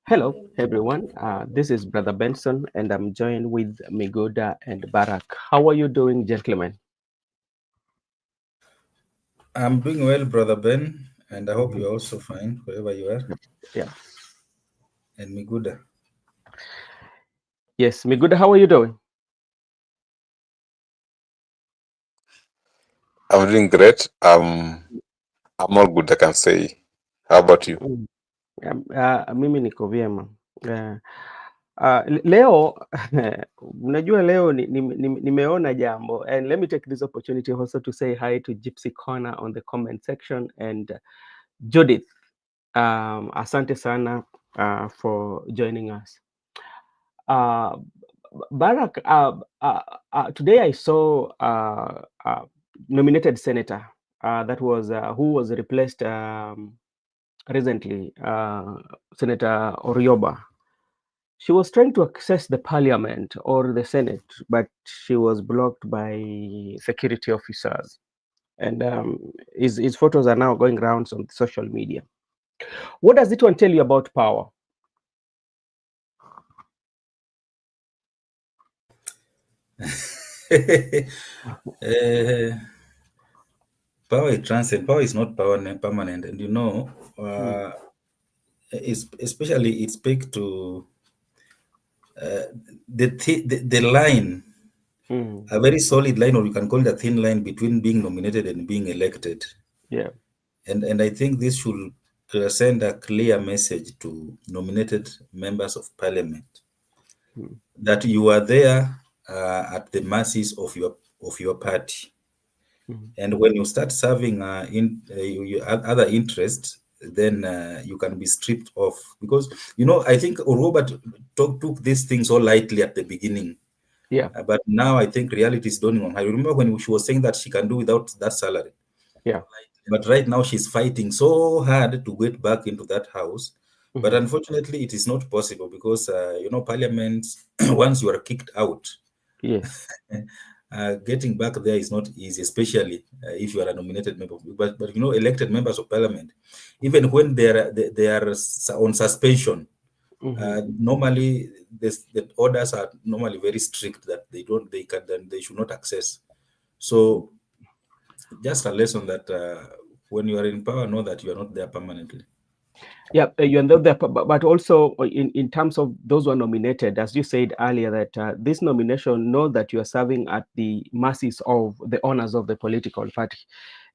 Hello, everyone. This is Brother Benson, and I'm joined with Migoda and Barak. How are you doing, gentlemen? I'm doing well, Brother Ben, and I hope Mhm. you're also fine wherever you are. Yeah. And me good. Yes, Migoda, how are you doing? I'm doing great. I'm all good, I can say. How about you? Mm. Mimi niko vyema. Uh, leo unajua leo nimeona jambo, and let me take this opportunity also to say hi to Gypsy Corner on the comment section and Judith. Asante sana for joining us. Uh, Barack, today I saw nominated senator that was who was replaced recently, Senator Orioba. She was trying to access the parliament or the Senate, but she was blocked by security officers. And his photos are now going rounds on social media. What does it one tell you about power? uh, Power is transient. Power is not permanent, and Mm, uh, especially it speaks to the line, mm, a very solid line, or you can call it a thin line between being nominated and being elected. yeah. And I think this should send a clear message to nominated members of parliament Mm, that you are there at the mercies of your party. mm, And when you start serving other interests, then you can be stripped off. Because I think Robert took these things so lightly at the beginning, yeah. but now I think reality is dawning on her. I remember when she was saying that she can do without that salary, Yeah. but right now she's fighting so hard to get back into that house. But Mhm. unfortunately, it is not possible because Parliament, once you are kicked out, Yes. getting back there is not easy, especially if you are a nominated member. But elected members of parliament, even when they are on suspension, Mhm. normally the orders are normally very strict that they should not access. So just a lesson that when you are in power, know that you are not there permanently. Yeah, you know that, but also in terms of those who are nominated, as you said earlier, that this nomination know that you are serving at the mercies of the owners of the political party.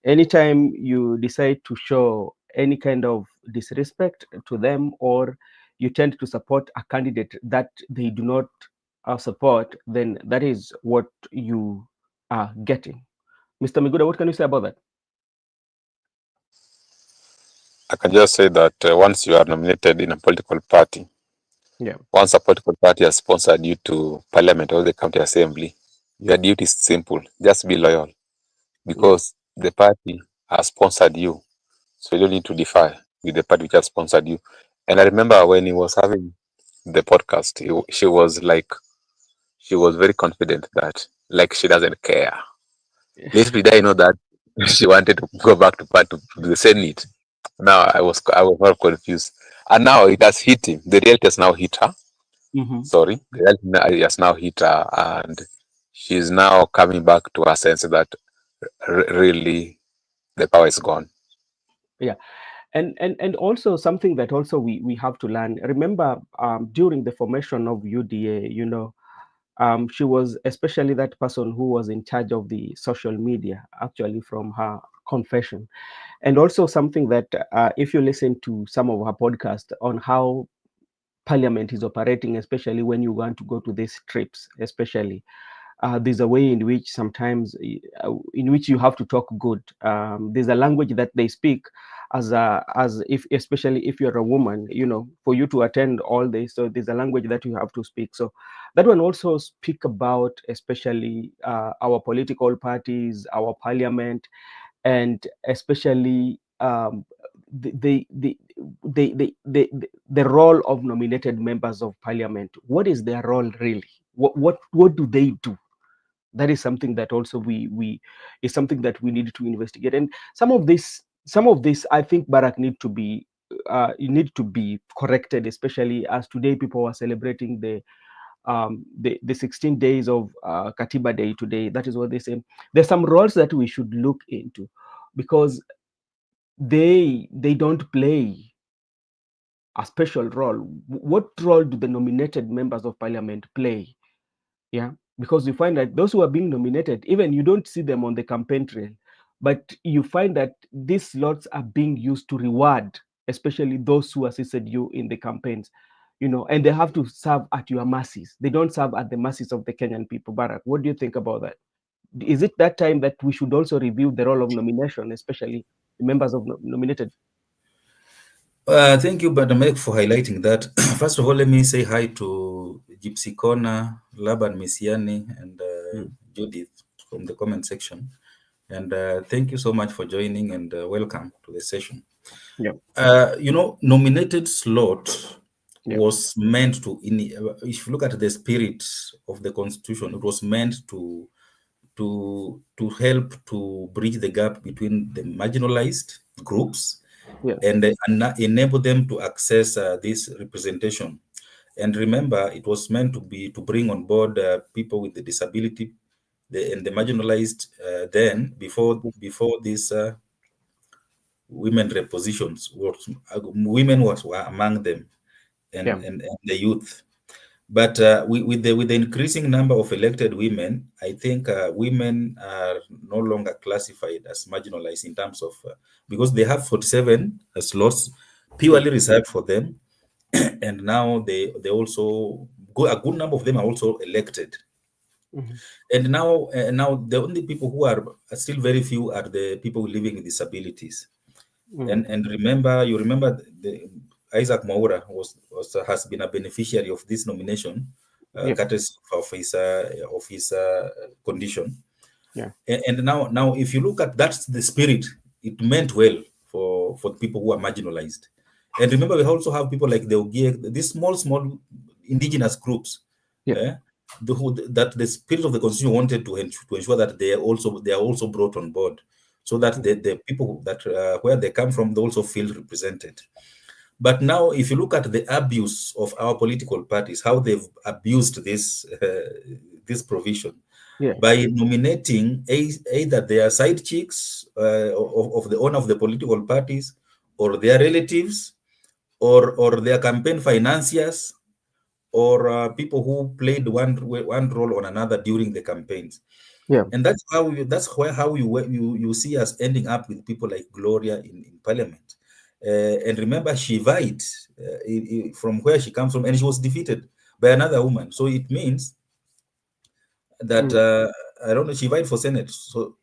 Anytime you decide to show any kind of disrespect to them, or you tend to support a candidate that they do not support, then that is what you are getting. Mr. Miguda, what can you say about that? I can just say that once you are nominated in a political party, Yeah. once a political party has sponsored you to parliament or the county assembly, your duty is simple. Just be loyal Yeah. because the party has sponsored you. So you don't need to defy with the party which has sponsored you. And I remember when he was having the podcast, she was very confident that like she doesn't care. Little did I know that she wanted to go back to the Senate. Now I was more confused, and now it has hit him. The reality has now hit her. Hmm. Sorry, the reality has now hit her, and she's now coming back to her sense that really the power is gone. Yeah. And also something that also we have to learn. Remember, during the formation of UDA, she was especially that person who was in charge of the social media, actually from her confession. And also something that if you listen to some of her podcasts on how parliament is operating, especially when you want to go to these trips, especially there's a way in which sometimes in which you have to talk good. There's a language that they speak as if, especially if you're a woman, for you to attend all this. So there's a language that you have to speak. So that one also speak about especially our political parties, our parliament, and especially the role of nominated members of parliament. What is their role really? What do they do? That is something that also we is something that we need to investigate. And some of this I think Barak need to be need to be corrected, especially as today people are celebrating the 16 days of Katiba Day today. That is what they say. There's some roles that we should look into, because they don't play a special role. What role do the nominated members of parliament play? Yeah, because you find that those who are being nominated, even you don't see them on the campaign trail, but you find that these slots are being used to reward, especially those who assisted you in the campaigns, and they have to serve at your mercies. They don't serve at the mercies of the Kenyan people. Barack, what do you think about that? Is it that time that we should also review the role of nomination, especially the members of nominated? Thank you, Badamek, for highlighting that. First of all, let me say hi to Gypsy Kona, Laban Misiani, and Mm. Judith from the comment section. And thank you so much for joining, and welcome to the session. Yeah, Nominated slot yeah, was meant to, if you look at the spirit of the constitution, it was meant to help to bridge the gap between the marginalized groups yeah, and enable them to access this representation. And remember, it was meant to bring on board people with the disability, and the marginalized. Then before this women repositions, women were among them, yeah, and the youth. But with the increasing number of elected women, I think women are no longer classified as marginalized in terms of because they have 47 slots yeah. purely reserved for them, and now they also a good number of them are also elected. Mhm. And now the only people who are still very few are the people living with disabilities. Mm. And you remember Isaac Mwaura has been a beneficiary of this nomination, Yeah, courtesy of his condition. yeah, And now, if you look at that's the spirit, it meant well for people who are marginalized. And remember, we also have people like the Ogie, these small indigenous groups, yeah, eh, that the spirit of the constitution wanted to ensure that they are also brought on board, so that the people that where they come from, they also feel represented. But now, if you look at the abuse of our political parties, how they've abused this provision yeah, by nominating either their side chicks of the owner of the political parties, or their relatives, or their campaign financiers, or people who played one role or another during the campaigns. yeah, And how you see us ending up with people like Gloria in parliament. And remember, she vied from where she comes from, and she was defeated by another woman. So it means that mm, I don't know, she vied for Senate. So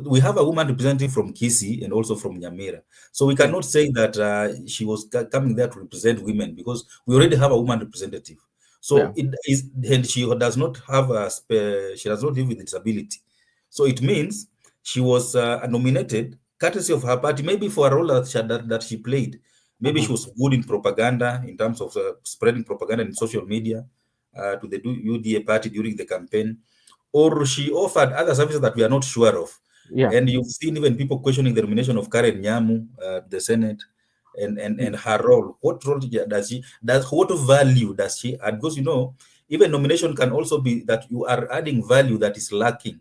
we have a woman representing from Kisi and also from Nyamira. So we yeah, cannot say that she was coming there to represent women, because we already have a woman representative. yeah, So it is, and she does not live with disability. So it means she was nominated courtesy of her party, maybe for a role that she played. Maybe she mhm, was good in propaganda, in terms of spreading propaganda in social media to the UDA party during the campaign, or she offered other services that we are not sure of. yeah, And you've seen even people questioning the nomination of Karen Nyamu, the Senate, and mm, her role. What role what value does she add? Because even nomination can also be that you are adding value that is lacking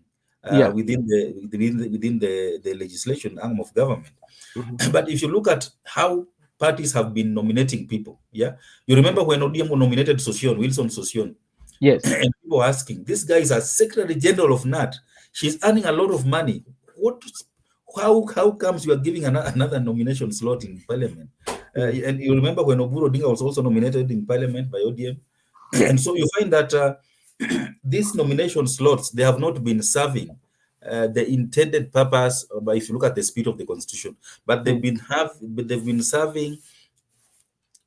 yeah, within the legislation arm of government. mhm, But if you look at how parties have been nominating people, yeah, you yeah, remember when ODM nominated Wilson Sosion, yes, and people were asking, this guy is a Secretary General of NAT. She's earning a lot of money. What? How comes you are giving another nomination slot in Parliament? mm, And you remember when Oburu Odinga was also nominated in Parliament by ODM, yeah, and so you find that these nomination slots, they have not been serving the intended purpose. But if you look at the spirit of the Constitution, but mm, they've been serving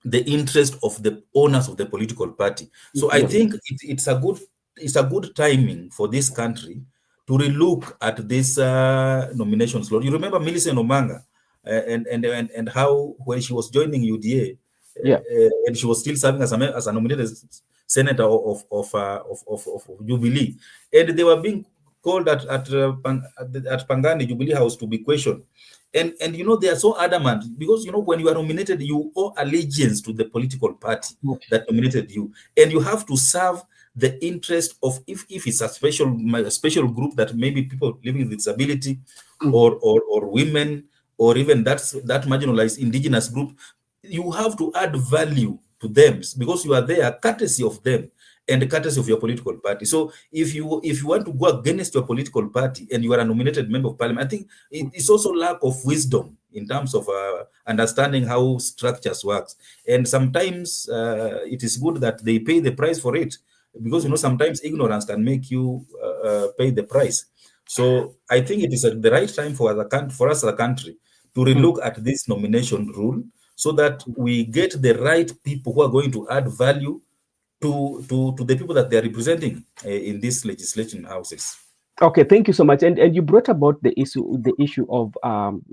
the interest of the owners of the political party. So I yeah, think it's a good timing for this country to relook at this nomination slot. You remember Millicent Omanga, and how when she was joining UDA, yeah, and she was still serving as a nominated senator of Jubilee, and they were being called at Pangani Jubilee House to be questioned. And they are so adamant because when you are nominated, you owe allegiance to the political party that nominated you, and you have to serve the interest of, if it's a special group, that maybe people living with disability, or women, or even that marginalized indigenous group, you have to add value to them because you are there courtesy of them and courtesy of your political party. So if you want to go against your political party and you are a nominated member of parliament, I think it's also lack of wisdom in terms of understanding how structures works. And sometimes it is good that they pay the price for it, because sometimes ignorance can make you pay the price. So I think it is at the right time for us as a country to relook at this nomination rule, so that we get the right people who are going to add value to the people that they are representing in these legislation houses. Okay, thank you so much. And you brought about the issue of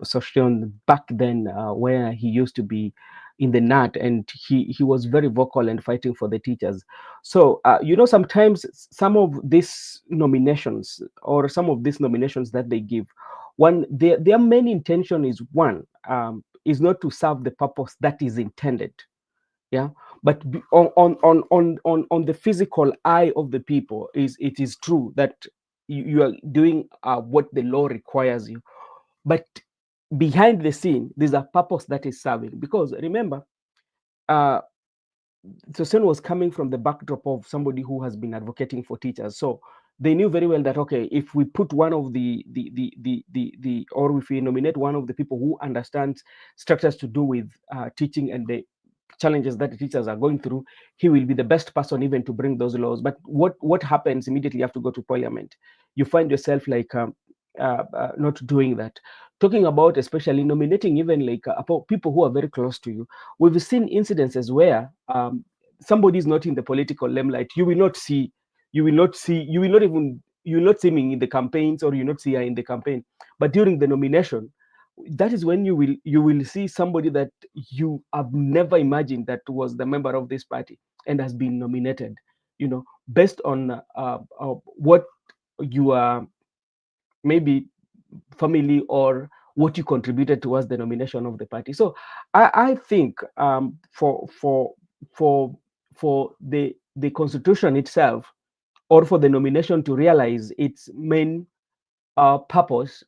Sossion back then, where he used to be in the NAT, and he was very vocal and fighting for the teachers. So sometimes some of these nominations, or some of these nominations that they give, their main intention is is not to serve the purpose that is intended. Yeah, but on the physical eye of the people, it is true that you are doing what the law requires you, but behind the scene there's a purpose that is serving. Because remember, Sosen was coming from the backdrop of somebody who has been advocating for teachers, so they knew very well that, okay, if we put one of or if we nominate one of the people who understands structures to do with teaching and the challenges that the teachers are going through, he will be the best person even to bring those laws. But what happens immediately? You have to go to parliament. You find yourself like not doing that. Talking about especially nominating even like people who are very close to you. We've seen incidences where somebody is not in the political limelight. You will not see me in the campaigns, or you will not see her in the campaign. But during the nomination, that is when you will see somebody that you have never imagined that was the member of this party and has been nominated, based on what you are, maybe family, or what you contributed towards the nomination of the party. So I think for the constitution itself, or for the nomination to realize its main purpose,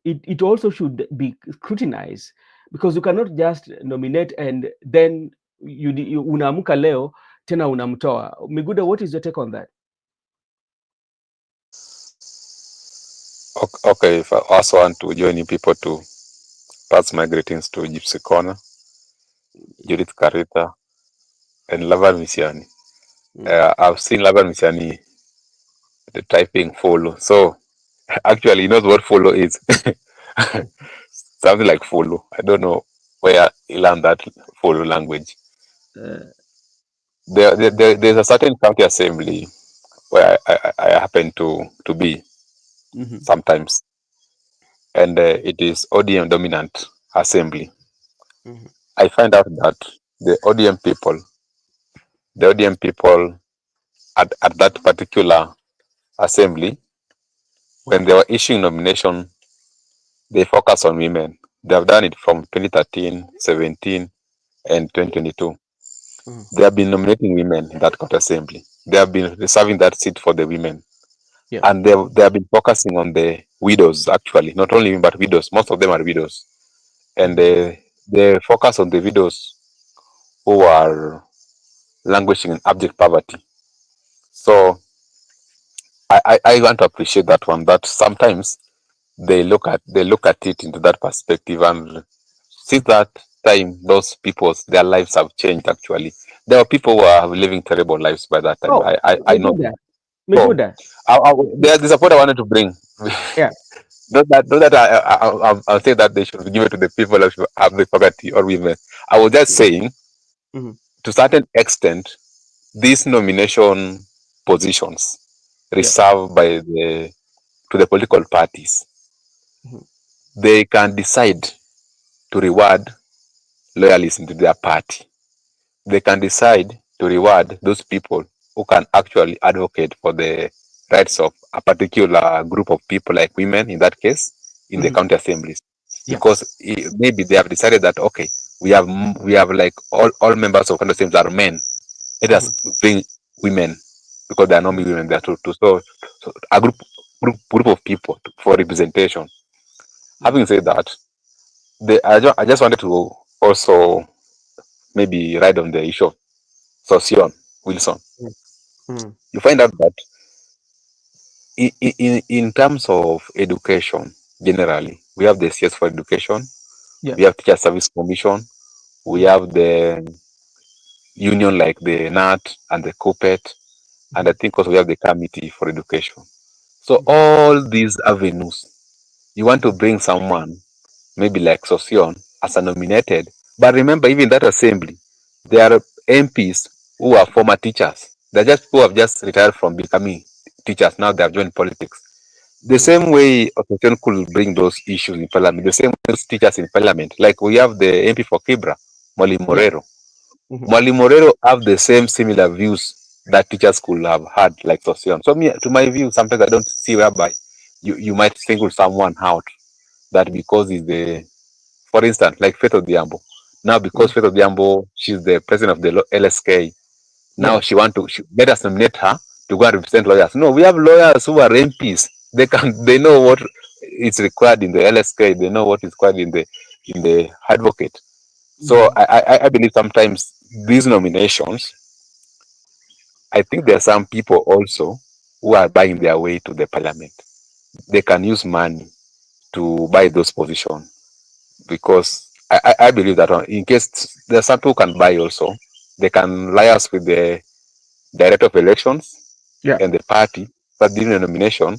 it also should be scrutinized, because you cannot just nominate and then you unaamka leo tena unamtoa. Miguda, what is your take on that? Okay, if I also want to join people to pass my greetings to Gypsy Corner, Judith Karita, and Lavan Misiani. I've seen Lavan Misiani the typing follow. So actually, he knows what follow is. Something like follow. I don't know where he learned that follow language. There's a certain county assembly where I happen to be sometimes, and it is ODM dominant assembly. I find out that the ODM people at that particular assembly, when they were issuing nomination, they focus on women. They have done it from 2013, 17, and 2022. They have been nominating women in that court assembly. They have been reserving that seat for the women. Yeah. And they have been focusing on the widows, actually. Not only women, but widows. Most of them are widows. And they focus on the widows who are languishing in abject poverty. So I want to appreciate that one, that sometimes they look at it into that perspective, and since that time, those people's their lives have changed. Actually, there are people who are living terrible lives by that time. I know that. So, there's a point I wanted to bring. Yeah. Not that I'll say that they should give it to the people who have the poverty or women. I was just saying, to certain extent, these nomination positions reserved to the political parties, they can decide to reward loyalism to their party. They can decide to reward those people who can actually advocate for the rights of a particular group of people, like women in that case, in the Mhm. county assemblies, Yeah. because maybe they have decided that okay, we have like all members of county assemblies are men. Let us Mhm. bring women because there are no Mhm. women there so a group of people for representation. Mhm. Having said that, I just wanted to also maybe ride on the issue of Sosion Wilson. Mhm. You find out that in terms of education, generally, we have the CS for education, Yeah. we have Teacher Service Commission, we Mhm. have the union like the NAT and the COPET, and I Mhm. think also we have the Committee for Education. So Mhm. all these avenues, you want to Mhm. bring someone, maybe like Sosion, as a nominated, but remember, even that assembly, there are MPs who are former teachers. They're just who have just retired from becoming teachers. Now they have joined politics. The Mhm. same way opposition could bring those issues in parliament, the same way those teachers in parliament, like we have the MP for Kibra, Molly Yeah. Morero. Mhm. Molly Morero have the same similar views that teachers could have had, like Sosion. So me, to my view, sometimes I don't see whereby you might single someone out that because he's the, for instance, like Faith Odhiambo. Now because Mhm. Faith Odhiambo, she's the president of the LSK. Now Yeah. let us nominate her to go and represent lawyers. No, we have lawyers who are MPs. They know what is required in the LSK. They know what is required in the advocate. So Mhm. I believe sometimes these nominations, I think there are some people also who are buying their way to the parliament. They can use money to buy those positions because I believe that in case there are some people who can buy also, they can liaise with the director of elections Yeah. and the party, but during the nomination,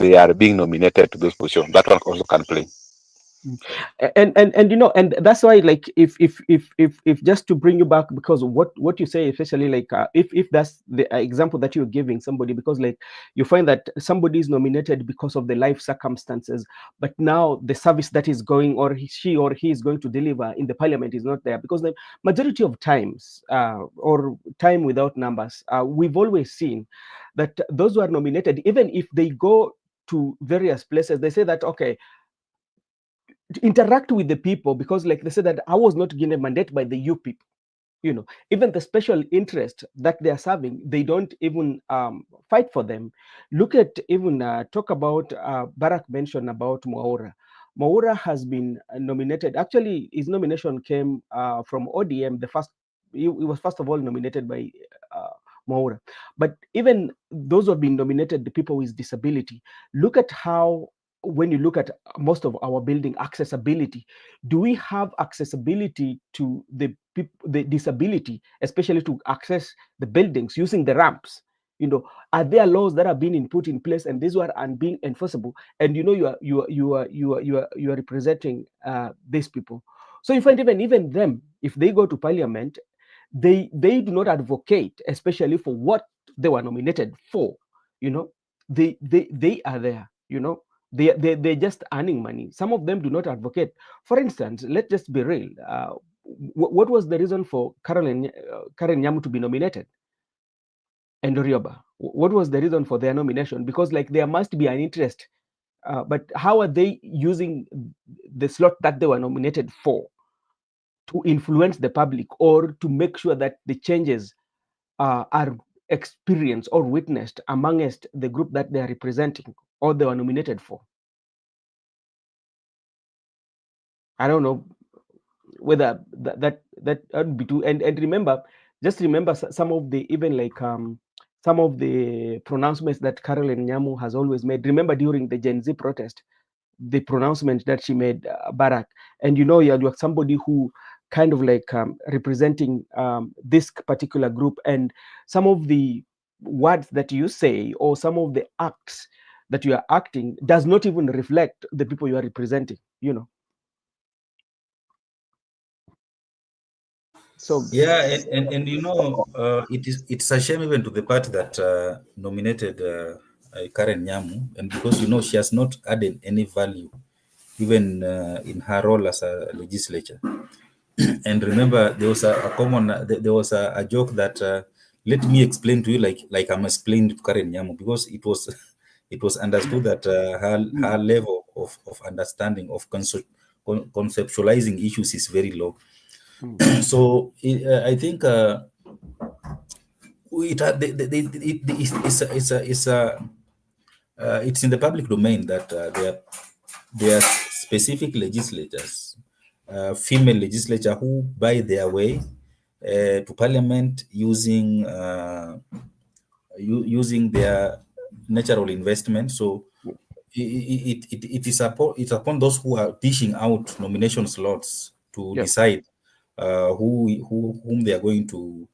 they are being nominated to those positions. That one also can play. Mm. And and that's why, like, if just to bring you back, because what you say, especially like, if that's the example that you're giving somebody, because like you find that somebody is nominated because of the life circumstances, but now the service that is going, or she or he is going to deliver in the parliament is not there, because the majority of times, or time without numbers, we've always seen that those who are nominated, even if they go to various places, they say that okay, to interact with the people, because like they said that I was not given a mandate by the you people. Even the special interest that they are serving, they don't even fight for them. Look at, even talk about, Barack mentioned about Mwaura. Mwaura has been nominated. Actually, his nomination came from ODM. He was first of all nominated by Mwaura. But even those who have been nominated, the people with disability, look at how, when you look at most of our building accessibility, do we have accessibility to the disability, especially to access the buildings using the ramps? Are there laws that are being put in place, and these are being enforceable? And you are representing these people. So you find, even them, if they go to parliament, they do not advocate, especially for what they were nominated for. you know they are there. They're just earning money. Some of them do not advocate. For instance, let's just be real. What was the reason for Karen Nyamu to be nominated, and Rioba? What was the reason for their nomination? Because like there must be an interest, but how are they using the slot that they were nominated for to influence the public, or to make sure that the changes are experienced or witnessed amongst the group that they are representing or they were nominated for? I don't know whether that would be true. And remember, just remember some of the, even like, some of the pronouncements that Caroline Nyamu has always made. Remember during the Gen Z protest, the pronouncement that she made, Barack. And you're somebody who kind of like, representing this particular group, and some of the words that you say, or some of the acts that you are acting, does not even reflect the people you are representing. So Yeah, and it's a shame even to the party that nominated Karen Nyamu, and because she has not added any value even in her role as a legislature. And remember, there was a joke that let me explain to you like I'm explaining to Karen Nyamu, because it was it was understood that her level of understanding of conceptualizing issues is very low. So I think it's in the public domain that there are specific legislators, female legislature, who buy their way to parliament using using their natural investment. So it is upon, it's upon those who are dishing out nomination slots to Yeah. decide whom they are going to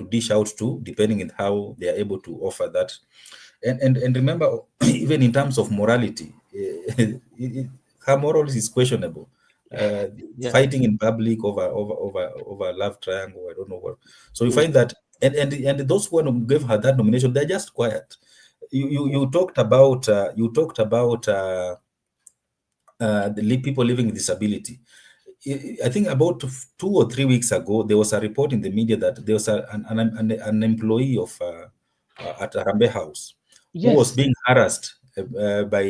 dish out to, depending on how they are able to offer that. And remember, even in terms of morality, her morals is questionable. Uh, Yeah. Fighting in public over love triangle, I don't know what. So you find that, and those who gave her that nomination, they're just quiet. You talked about the people living with disability. I think about 2 or 3 weeks ago, there was a report in the media that there was an employee of at Arambe House who was Yes. being harassed by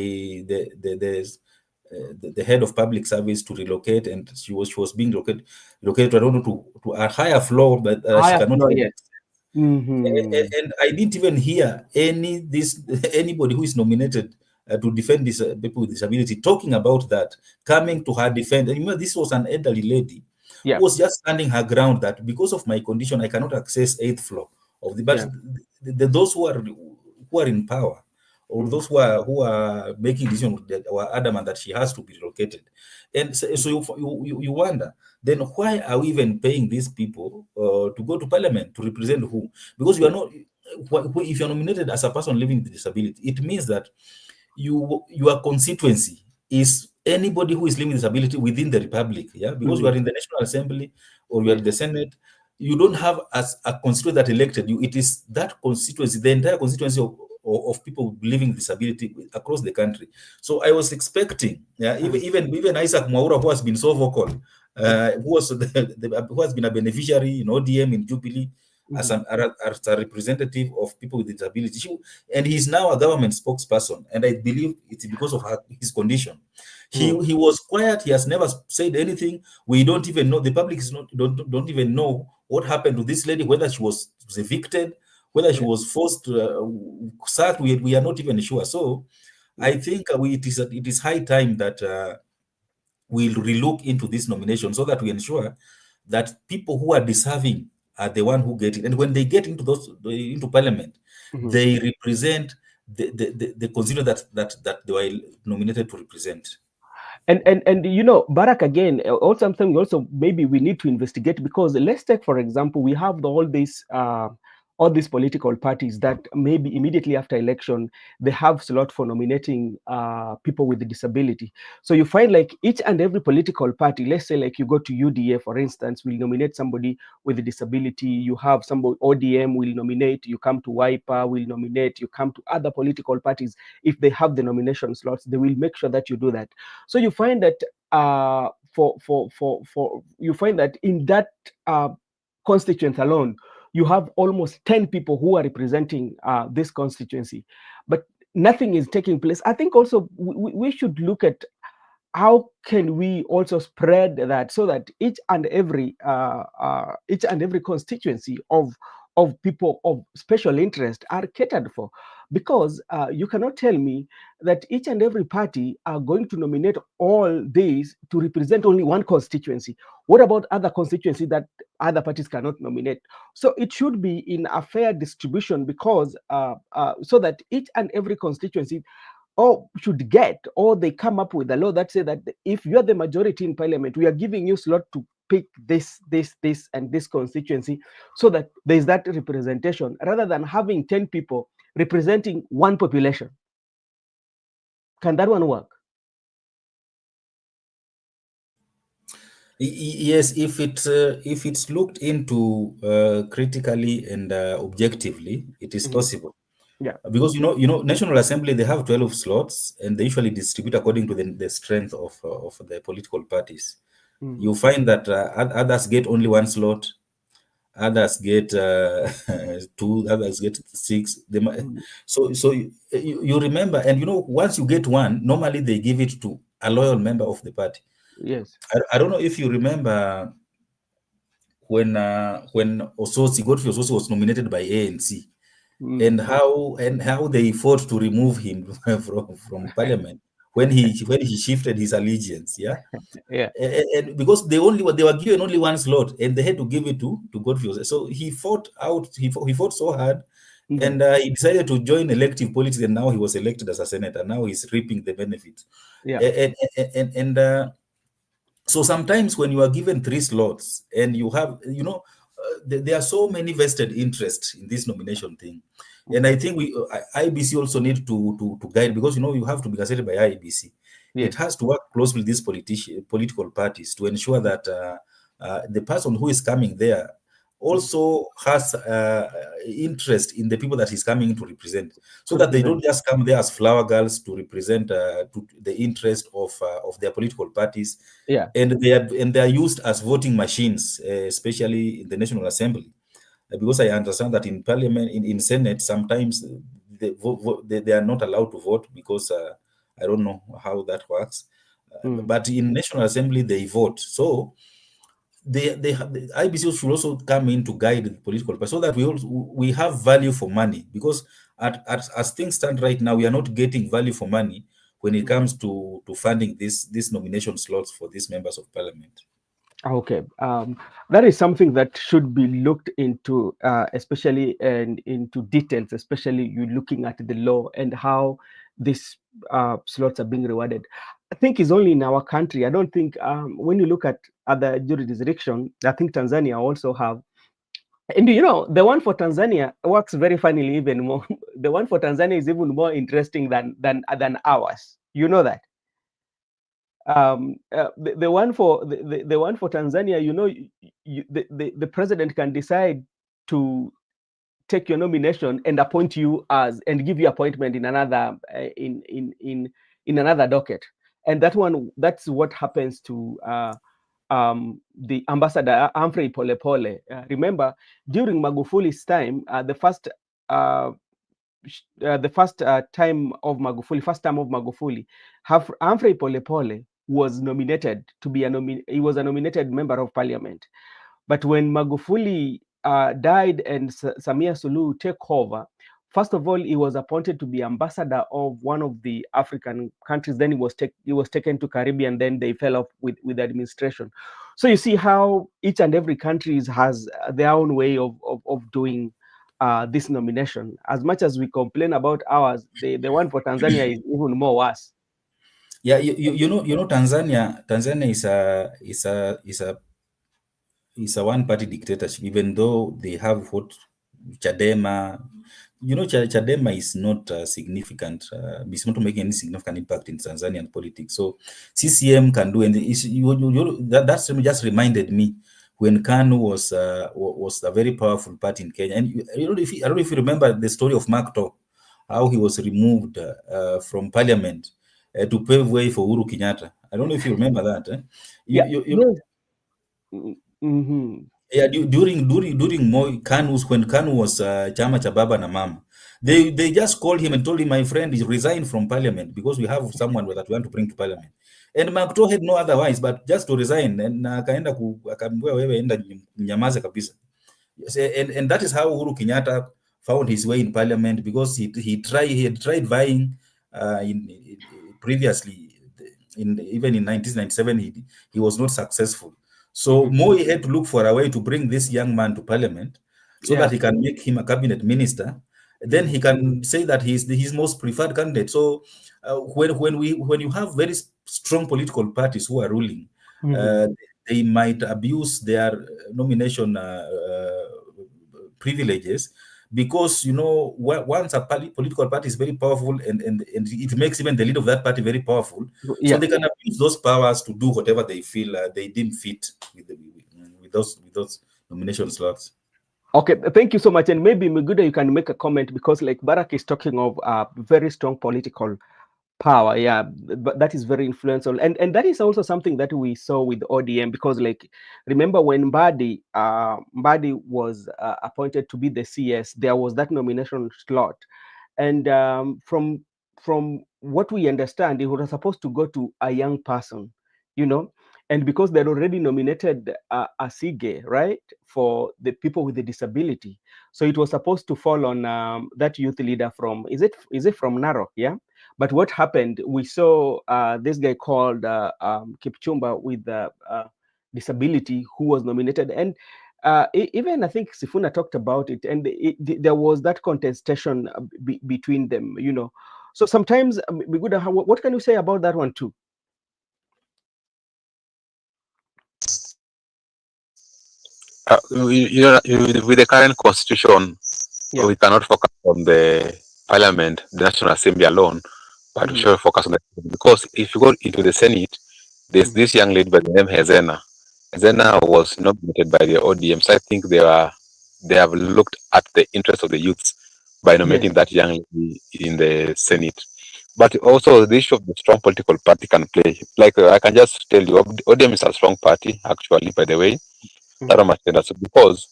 the head of public service to relocate, and she was being located, I don't know, to a higher floor, but she Higher cannot floor. even. Yes. Mm-hmm. And I didn't even hear anybody who is nominated to defend these people with disability talking about that, coming to her defense. And this was an elderly lady Yeah. who was just standing her ground that because of my condition, I cannot access eighth floor of the. But Yeah. those who are in power, or Mm. those who are making decisions, that were adamant that she has to be relocated. And so you wonder, then why are we even paying these people to go to parliament to represent who? Because you are Yeah. not. If you're nominated as a person living with disability, it means that your constituency is anybody who is living with disability within the republic. Yeah, because you Mm. are in the National Assembly or you are Yes. in the Senate, you don't have as a constituency that elected you. It is that constituency, the entire constituency of people living with disability across the country. So I was expecting, yeah, Mm. even Isaac Mwaura, who has been so vocal, who has been a beneficiary in ODM, in Jubilee, as, Mhm. as a representative of people with disability. And he's now a government spokesperson. And I believe it's because of his condition. Mm. He was quiet. He has never said anything. We don't even know. The public is not don't even know what happened to this lady, whether she was evicted, whether she Yeah. was forced sacked. We are not even sure. So Yeah. I think it is high time that we'll relook into this nomination so that we ensure that people who are deserving are the one who get it. And when they get into parliament, Mhm. they represent the constituency that they were nominated to represent. And Barak, again, also something also maybe we need to investigate, because let's take, for example, we have all these political parties that maybe immediately after election they have slot for nominating people with disability. So you find like each and every political party, let's say like you go to UDA, for instance, will nominate somebody with a disability. You have somebody, ODM will nominate. You come to Wiper, will nominate. You come to other political parties, if they have the nomination slots, they will make sure that you do that. So you find that you find that in that constituency alone, you have almost 10 people who are representing this constituency, but nothing is taking place. I think also we should look at how can we also spread that, so that each and every constituency of people of special interest are catered for, because you cannot tell me that each and every party are going to nominate all these to represent only one constituency. What about other constituencies that other parties cannot nominate? So it should be in a fair distribution, because so that each and every constituency or should get, or they come up with a law that say that if you are the majority in parliament, we are giving you slot to pick this and this constituency, so that there is that representation, rather than having 10 people representing one population. Can that one work? Yes, if it's looked into critically and objectively, it is Mhm. possible. Yeah. Because National Assembly, they have 12 slots, and they usually distribute according to the strength of the political parties. Mm. You find that others get only one slot, others get 2, others get 6. So you remember, and once you get one, normally they give it to a loyal member of the party. Yes. I don't know if you remember when Godfrey Ososi was nominated by ANC, and how they fought to remove him from parliament when he shifted his allegiance. Yeah. Yeah. And because they were given only one slot, and they had to give it to Godfrey. So he fought out. He fought so hard, and he decided to join elective politics. And now he was elected as a senator. Now he's reaping the benefits. Yeah. And so sometimes when you are given 3 slots and you have, there are so many vested interests in this nomination thing. And I think IBC also need to guide, because you have to be considered by IBC. Yes. It has to work closely with these political parties to ensure that the person who is coming there also has interest in the people that he's coming to represent, so that they don't just come there as flower girls to represent to the interest of their political parties. Yeah. And they are used as voting machines, especially in the National Assembly, because I understand that in Parliament, in Senate, sometimes they are not allowed to vote, because I don't know how that works. But in National Assembly, they vote. So the IBC should also come in to guide the political party, so that we have value for money, because as things stand right now, we are not getting value for money when it comes to funding these nomination slots for these members of parliament. Okay, that is something that should be looked into, especially and into details, especially you looking at the law and how these slots are being rewarded. I think it's only in our country. I don't think when you look at other jurisdictions, I think Tanzania also have. And the one for Tanzania works very funnily even more. The one for Tanzania is even more interesting than ours. You know that. The one for the one for Tanzania, the president can decide to take your nomination and appoint you and give you appointment in another in another docket, and that's what happens to the ambassador Humphrey Polepole. Remember, during Magufuli's time, the first time of Magufuli, Humphrey Polepole was nominated to be he was a nominated member of parliament. But when Magufuli died and Samia Suluhu took over, first of all, he was appointed to be ambassador of one of the African countries. Then he was taken to Caribbean. Then they fell off with the administration. So you see how each and every country has their own way of doing this nomination. As much as we complain about ours, the one for Tanzania is even more worse. Yeah, you know Tanzania is a one-party dictatorship, even though they have what Chadema. Chadema is not significant. It's not making any significant impact in Tanzanian politics. So CCM can do, and that just reminded me when KANU was a very powerful party in Kenya. And I don't know if you remember the story of Mcas, how he was removed from parliament to pave way for Uhuru Kenyatta. I don't know if you remember that. Yeah, during KANU's, when KANU was Chama cha Baba na Mama, they just called him and told him, my friend, is resign from parliament because we have someone that we want to bring to parliament. And Mcas had no otherwise but just to resign, and akaenda akaambiwa wewe enda nyamaze kabisa. And that is how Uhuru Kenyatta found his way in parliament, because he had tried vying previously, even in 1997 he was not successful. So Moi had to look for a way to bring this young man to parliament so that he can make him a cabinet minister. Then he can say that he's his most preferred candidate. So when you have very strong political parties who are ruling, they might abuse their nomination privileges, because once a political party is very powerful, and it makes even the leader of that party very powerful, so they can abuse those powers to do whatever they feel they deem fit with those nomination slots. Okay, thank you so much. And maybe Miguda, you can make a comment, because like Barak is talking of very strong political power, yeah, but that is very influential, and that is also something that we saw with ODM, because like, remember when Mbadi was appointed to be the CS, there was that nomination slot, and from what we understand, it was supposed to go to a young person, you know, and because they'd already nominated a Sige, right, for the people with the disability, so it was supposed to fall on that youth leader from, is it from Narok, yeah. But what happened, we saw this guy called Kipchumba with disability, who was nominated, and even I think Sifuna talked about it, and there was that contestation between them, you know. So sometimes, what can you say about that one too? With the current constitution, Yeah. we cannot focus on the parliament, the National Assembly alone, but we Mm-hmm. should focus on the, because if you go into the Senate, there's Mm-hmm. this young lady by the name Hezena. Hezena was nominated by the ODM, so I think they have looked at the interest of the youths by Yes. nominating that young lady in the Senate. But also the issue of the strong political party can play. Like I can just tell you, ODM is a strong party, actually, by the way. Mm-hmm. That must tell us, because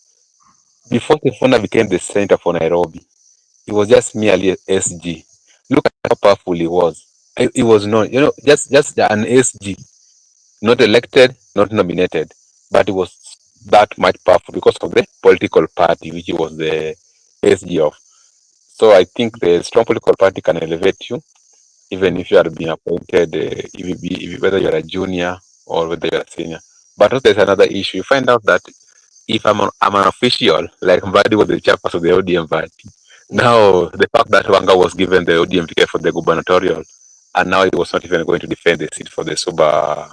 before Sifuna became the senator for Nairobi, he was just merely a SG. Look at how powerful he was. He was not, just an SG, not elected, not nominated, but he was that much powerful because of the political party which he was the SG of. So I think the strong political party can elevate you, even if you are being appointed, whether you're a junior or whether you're a senior. But also there's another issue. You find out that if I'm an official, like Mbadi was the chairperson of the ODM party, Mm-hmm. now the fact that Wanga was given the ODM ticket for the gubernatorial, and now he was not even going to defend the seat for the Suba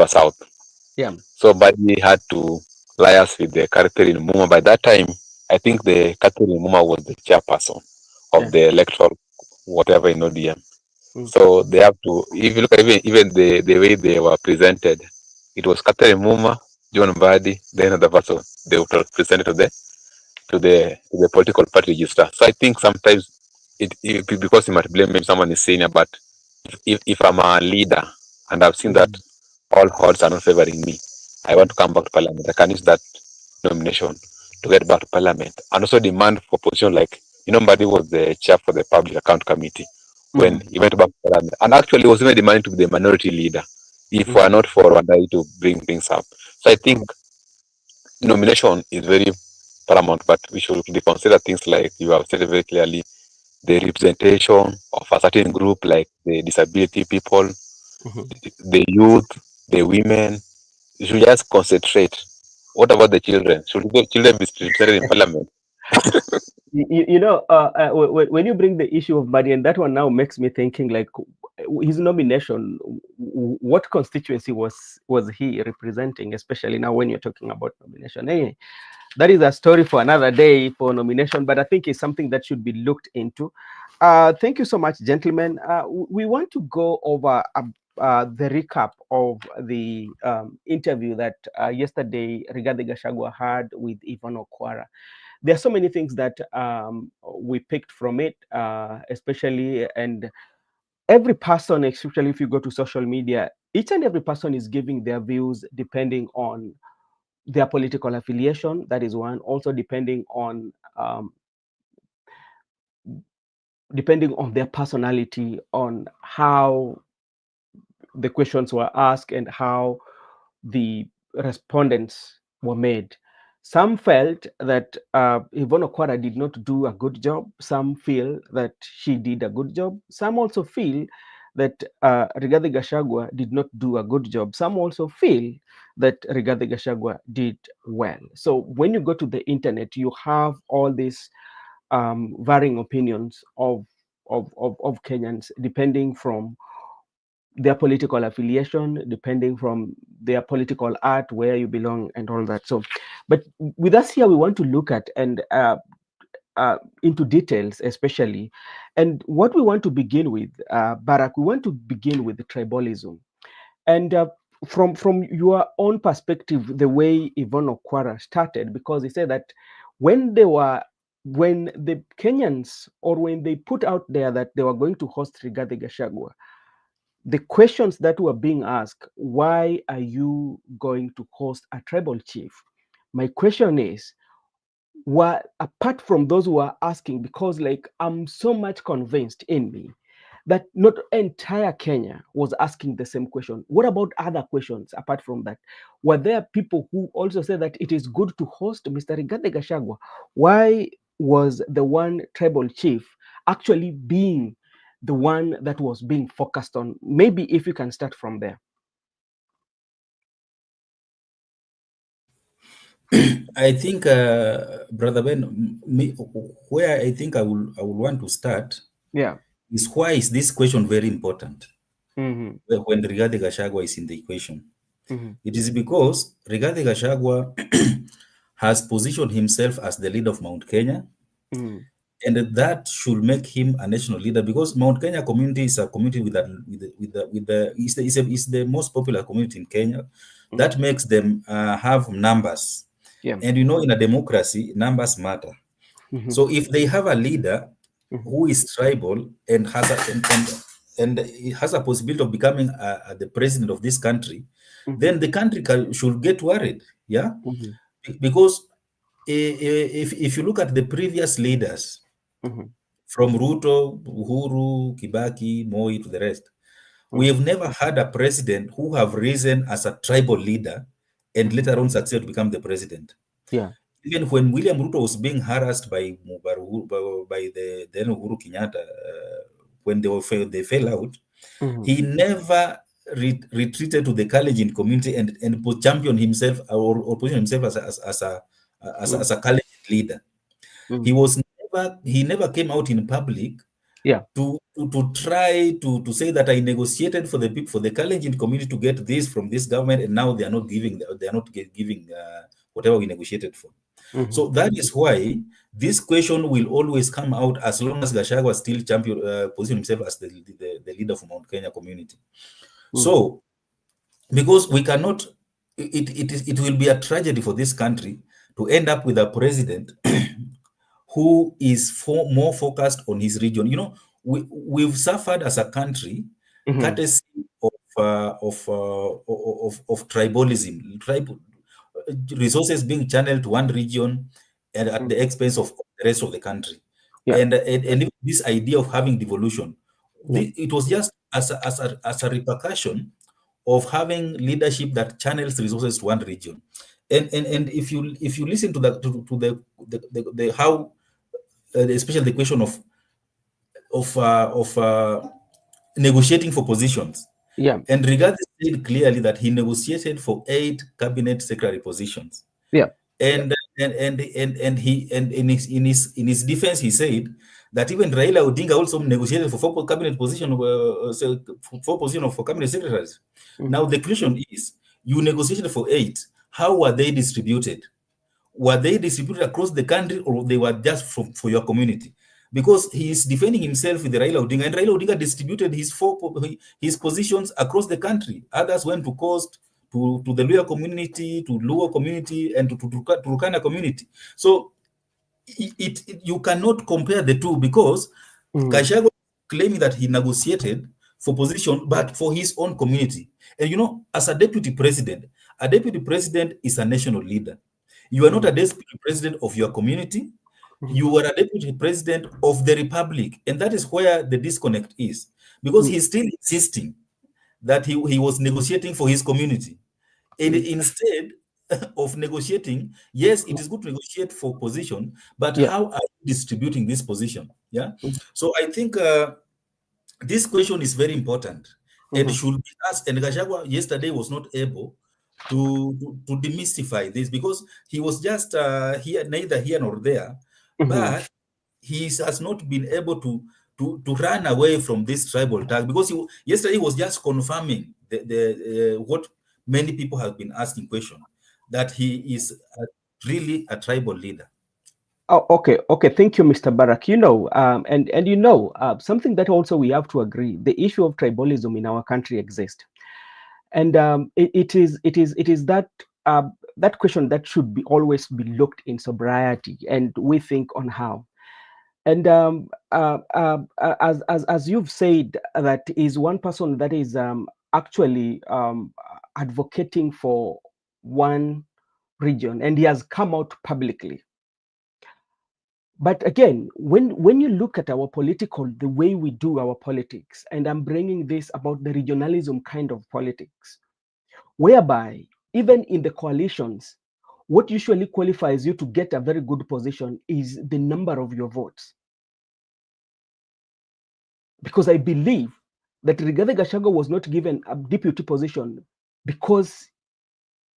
South. Yeah. So Mbadi had to liaise with the Catherine Muma. By that time, I think the Catherine Muma was the chairperson of Yeah. the electoral whatever in ODM. Mm-hmm. So they have to, if you look at even the way they were presented, it was Catherine Muma, John Mbadi, then another person they were presented to the political party register. So I think sometimes because you might blame maybe someone is senior, but if I'm a leader and I've seen that Mm-hmm. all odds are not favoring me, I want to come back to parliament. I can use that nomination to get back to parliament and also demand for position like, Mbadi was the chair for the public account committee when Mm-hmm. he went back to parliament, and actually was even demanding to be the minority leader if we are Mm-hmm. not for Rwanda to bring things up. So I think nomination is very paramount, but we should consider things like you have said very clearly, the representation of a certain group like the disability people, Mm-hmm. the youth, the women. You should just concentrate. What about the children? Should the children be represented in parliament? When you bring the issue of money, and that one now makes me thinking like, his nomination, what constituency was he representing, especially now when you're talking about nomination. Hey, that is a story for another day for nomination, but I think it's something that should be looked into. Thank you so much, gentlemen. We want to go over the recap of the interview that yesterday Rigathi Gachagua had with Yvonne Kwara. There are so many things that we picked from it, especially, and every person, especially if you go to social media, each and every person is giving their views depending on their political affiliation. That is one. Also depending on their personality, on how the questions were asked and how the respondents were made. Some felt that Yvonne Okwara did not do a good job. Some feel that she did a good job. Some also feel that Rigathi Gachagua did not do a good job. Some also feel that Rigathi Gachagua did well. So when you go to the internet, you have all these varying opinions of Kenyans, depending from their political affiliation, depending from their political art, where you belong, and all that. So, but with us here, we want to look at and into details, especially, and what we want to begin with, Barack, we want to begin with the tribalism, and from your own perspective, the way Yvonne Okwara started, because he said that when they were when the Kenyans, or when they put out there that they were going to host Rigathi Gachagua, the questions that were being asked, why are you going to host a tribal chief? My question is, apart from those who are asking, because like I'm so much convinced in me that not entire Kenya was asking the same question. What about other questions apart from that? Were there people who also said that it is good to host Mr. Rigathi Gachagua? Why was the one tribal chief actually being the one that was being focused on? Maybe if you can start from there. I think, Brother Ben, where I think I will want to start, Yeah. is why is this question very important Mm-hmm. when Rigathi Gachagua is in the equation? Mm-hmm. It is because Rigathi Gachagua has positioned himself as the leader of Mount Kenya, Mm-hmm. and that should make him a national leader, because Mount Kenya community is a community is the most popular community in Kenya. That makes them have numbers. Yeah. And you know, in a democracy, numbers matter. Mm-hmm. So if they have a leader Mm-hmm. who is tribal and has a possibility of becoming the president of this country, Mm-hmm. then the country should get worried. Yeah, Mm-hmm. because if you look at the previous leaders, Mm-hmm. from Ruto, Uhuru, Kibaki, Moi to the rest, we have never had a president who have risen as a tribal leader and later on succeeded to become the president. Yeah. Even when William Ruto was being harassed by the then Uhuru Kenyatta, when they fell out, Mm-hmm. he never retreated to the Kalenjin community and championed himself, or positioned himself as a Kalenjin leader. Mm-hmm. He never came out in public Yeah. to try to say that I negotiated for the people, for the Kalenjin community, to get this from this government, and now they are not giving whatever we negotiated for. Mm-hmm. So that is why this question will always come out as long as Gachagua still position himself as the leader for Mount Kenya community. So because we cannot, it will be a tragedy for this country to end up with a president who is more focused on his region. You know, we've suffered as a country Mm-hmm. courtesy of tribalism, resources being channeled to one region and at the expense of the rest of the country. Yeah. And even this idea of having devolution, Yeah. it was just as a repercussion of having leadership that channels resources to one region. And if you listen to the how especially the question of negotiating for positions. Yeah. And Rigathi said clearly that he negotiated for 8 cabinet secretary positions. Yeah. And he in his defense he said that even Raila Odinga also negotiated for 4 cabinet position, for cabinet secretaries. Now the question is, you negotiated for 8. How were they distributed? Were they distributed across the country, or they were just for your community? Because he is defending himself with the Raila Odinga, and Raila Odinga distributed his positions across the country. Others went to Coast, to the Luo community, to Luo community, and to Turkana community. So you cannot compare the two, because Gachagua claiming that he negotiated for position, but for his own community. And you know, as a deputy president is a national leader. You are not a deputy president of your community. You are a deputy president of the republic. And that is where the disconnect is, because he's still insisting that he was negotiating for his community. And instead of negotiating, yes, it is good to negotiate for position, but how are you distributing this position? Yeah. So I think this question is very important and should be asked. And Gachagua yesterday was not able to demystify this, because he was just neither here nor there, but he has not been able to run away from this tribal tag, because yesterday he was just confirming what many people have been asking question, that he is really a tribal leader. Oh, okay. Thank you, Mr. Barak. You know, and you know, something that also we have to agree: the issue of tribalism in our country exists, and it is that that question that should be always be looked in sobriety, and we think on how. And as you've said, that is one person that is actually advocating for one region, and he has come out publicly. But again, when you look at our political, the way we do our politics, and I'm bringing this about the regionalism kind of politics, whereby even in the coalitions, what usually qualifies you to get a very good position is the number of your votes. Because I believe that Rigathi Gachagua was not given a deputy position because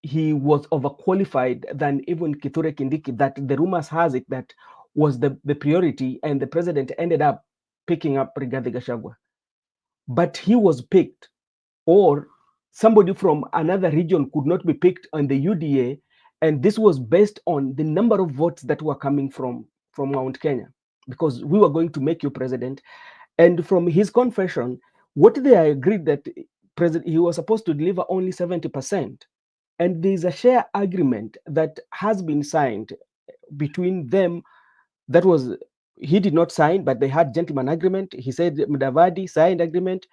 he was overqualified than even Kithure Kindiki, that the rumors has it that was the priority, and the president ended up picking up Rigathi Gachagua. But he was picked, or somebody from another region could not be picked on the UDA, and this was based on the number of votes that were coming from Mount Kenya, because we were going to make you president. And from his confession, what they agreed that he was supposed to deliver only 70%. And there's a share agreement that has been signed between them. That was, he did not sign, but they had gentleman agreement. He said Mudavadi signed agreement,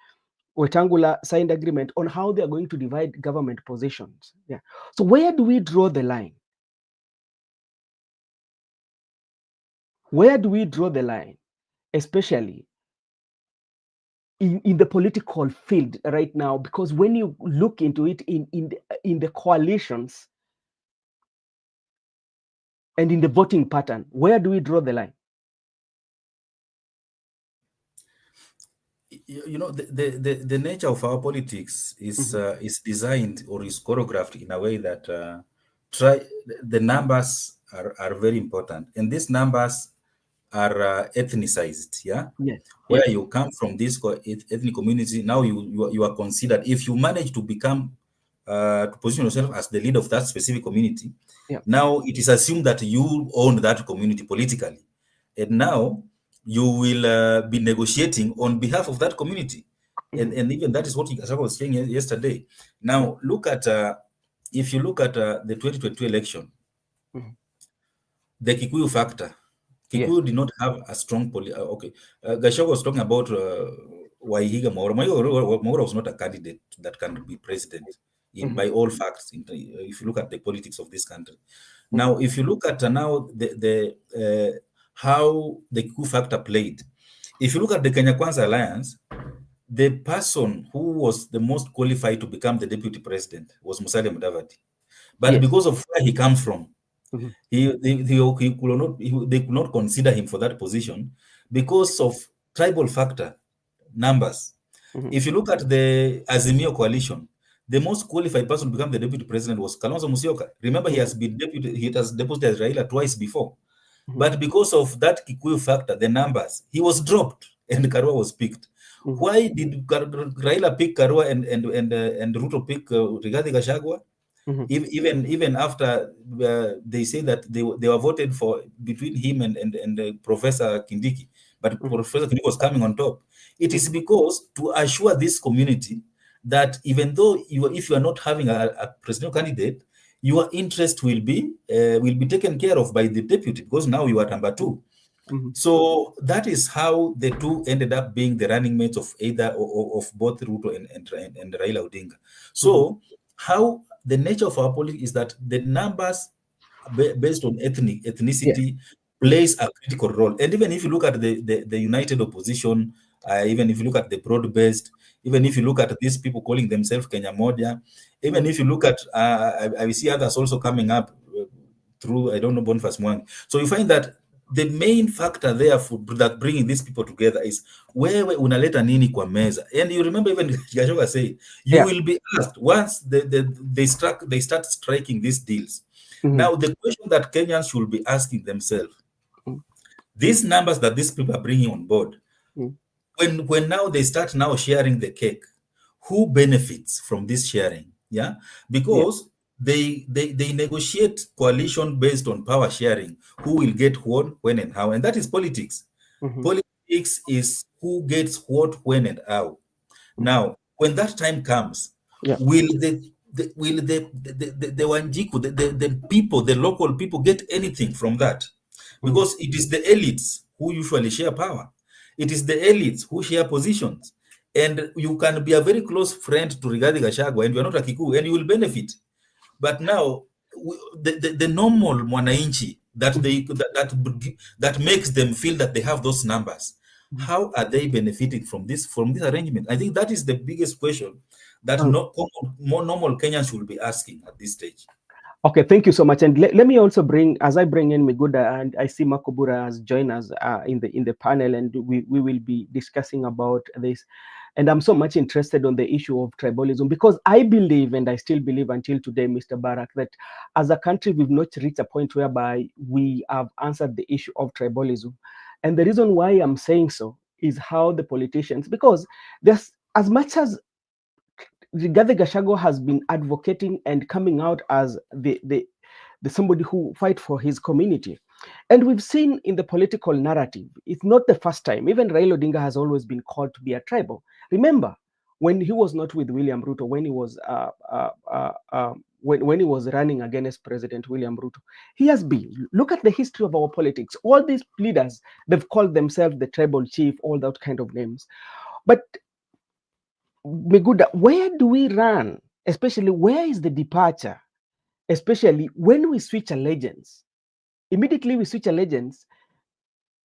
Wetangula signed agreement on how they are going to divide government positions. Yeah. So where do we draw the line? Where do we draw the line, especially in the political field right now? Because when you look into it in the coalitions and in the voting pattern, where do we draw the line? You know, the nature of our politics is designed or is choreographed in a way that the numbers are very important, and these numbers are ethnicized. Yeah. Yes. Where you come from, this ethnic community, now you are considered, if you manage to become to position yourself as the leader of that specific community. Yeah. Now it is assumed that you own that community politically, and now you will be negotiating on behalf of that community. And even that is what Gachagua was saying yesterday. Now look at if you look at the 2022 election, the Kikuyu factor. Kikuyu did not have a strong Gachagua was talking about Waihiga Mwaura. Mwaura was not a candidate that can be president by all facts. If you look at the politics of this country, now if you look at now the how the Kikuyu factor played, if you look at the Kenya Kwanza Alliance, the person who was the most qualified to become the deputy president was Musalia Mudavadi, but because of where he comes from, they could not consider him for that position because of tribal factor numbers. If you look at the Azimio coalition, the most qualified person to become the deputy president was Kalonzo Musyoka. Remember, he has deposited Raila twice before. But because of that Kikuyu factor, the numbers, he was dropped and Karua was picked. Why did Raila pick Karua and Ruto pick Rigathi Gachagua? Even after they say that they were voted for between him and Professor Kindiki, but Professor Kindiki was coming on top. It is because to assure this community that even though if you are not having a presidential candidate, your interest will be taken care of by the deputy, because now you are number two. So that is how the two ended up being the running mates of either of both Ruto and Raila Odinga. So how the nature of our politics is that the numbers based on ethnicity plays a critical role. And even if you look at the united opposition, even if you look at the broad-based, even if you look at these people calling themselves Kenya Moja, even if you look at, I see others also coming up through, I don't know, Boniface Mwangi. So you find that the main factor there that bringing these people together is wewe unaleta nini kwa meza. And you remember even Gachagua say, you will be asked once they start striking these deals. Now the question that Kenyans should be asking themselves, these numbers that these people are bringing on board, when now they start now sharing the cake, who benefits from this sharing? Yeah, because they negotiate coalition based on power sharing, who will get what, when, and how, and that is politics. Politics is who gets what, when, and how. Now, when that time comes, will will the Wanjiku, the people, the local people get anything from that? Because it is the elites who usually share power. It is the elites who share positions. And you can be a very close friend to Rigathi Gachagua and you are not a Kikuyu and you will benefit. But now, the normal mwananchi that makes them feel that they have those numbers, how are they benefiting from this arrangement? I think that is the biggest question that more normal Kenyans should be asking at this stage. Okay, thank you so much. And let me also as I bring in Miguda, and I see Makobura has joined us in the panel, and we will be discussing about this. And I'm so much interested on the issue of tribalism, because I believe, and I still believe until today, Mr. Barak, that as a country, we've not reached a point whereby we have answered the issue of tribalism. And the reason why I'm saying so is how the politicians, because there's, as much as Rigathi Gachagua has been advocating and coming out as the somebody who fight for his community. And we've seen in the political narrative, it's not the first time. Even Raila Odinga has always been called to be a tribal. Remember, when he was not with William Ruto, when he was when he was running against President William Ruto, he has been. Look at the history of our politics. All these leaders, they've called themselves the tribal chief, all that kind of names. But Miguda, where do we run? Especially, where is the departure? Especially when we switch allegiance. Immediately we switch allegiance,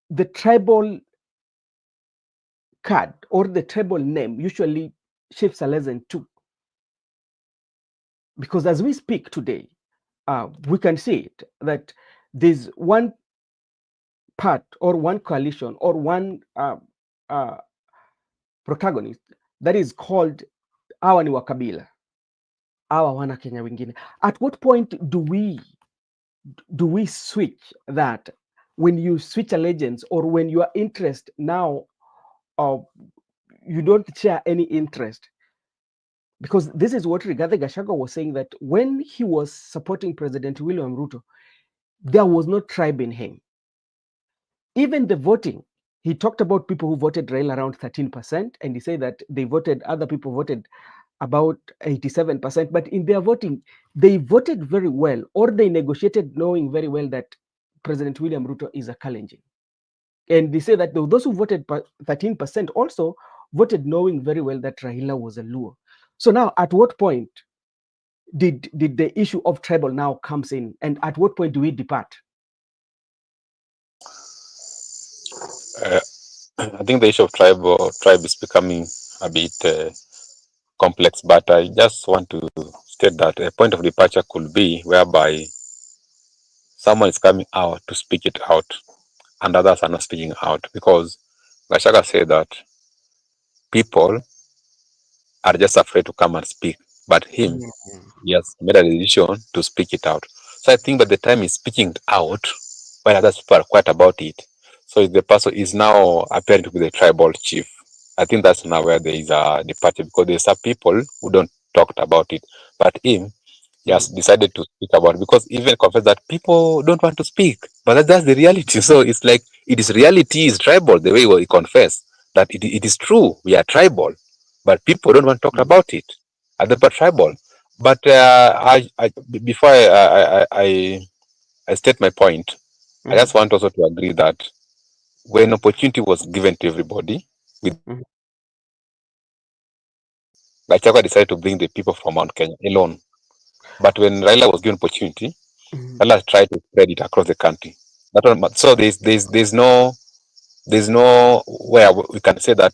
the tribal card or the tribal name usually shifts allegiance too. Because as we speak today, we can see it, that there's one part or one coalition or one protagonist that is called hawa ni wakabila, hawa wana Kenya wengine. At what point do we switch that? When you switch allegiance, or when your interest now you don't share any interest? Because this is what Rigathi Gachagua was saying, that when he was supporting President William Ruto, there was no tribe in him. Even the voting, he talked about people who voted Raila around 13%, and he said that other people voted about 87%, but in their voting, they voted very well, or they negotiated knowing very well that President William Ruto is a Kalenjin. And they say that those who voted 13% also voted knowing very well that Raila was a Luo. So now, at what point did the issue of tribal now comes in, and at what point do we depart? I think the issue of tribe is becoming a bit complex, but I just want to state that a point of departure could be whereby someone is coming out to speak it out and others are not speaking out, because Gachagua said that people are just afraid to come and speak, but he has made a decision to speak it out. So I think by the time he's speaking it out, while others people are quiet about it, so the person is now appearing to be the tribal chief. I think that's now where there is a departure, because there's some people who don't talk about it, but him, he has decided to speak about it, because even confess that people don't want to speak, but that's the reality. So it's like it is reality is tribal, the way we confess that it is true, we are tribal, but people don't want to talk about it. Are they tribal? But before I state my point, I just want also to agree that when opportunity was given to everybody, Gachagua decided to bring the people from Mount Kenya alone. But when Raila was given opportunity, Raila tried to spread it across the country. So there's no where we can say that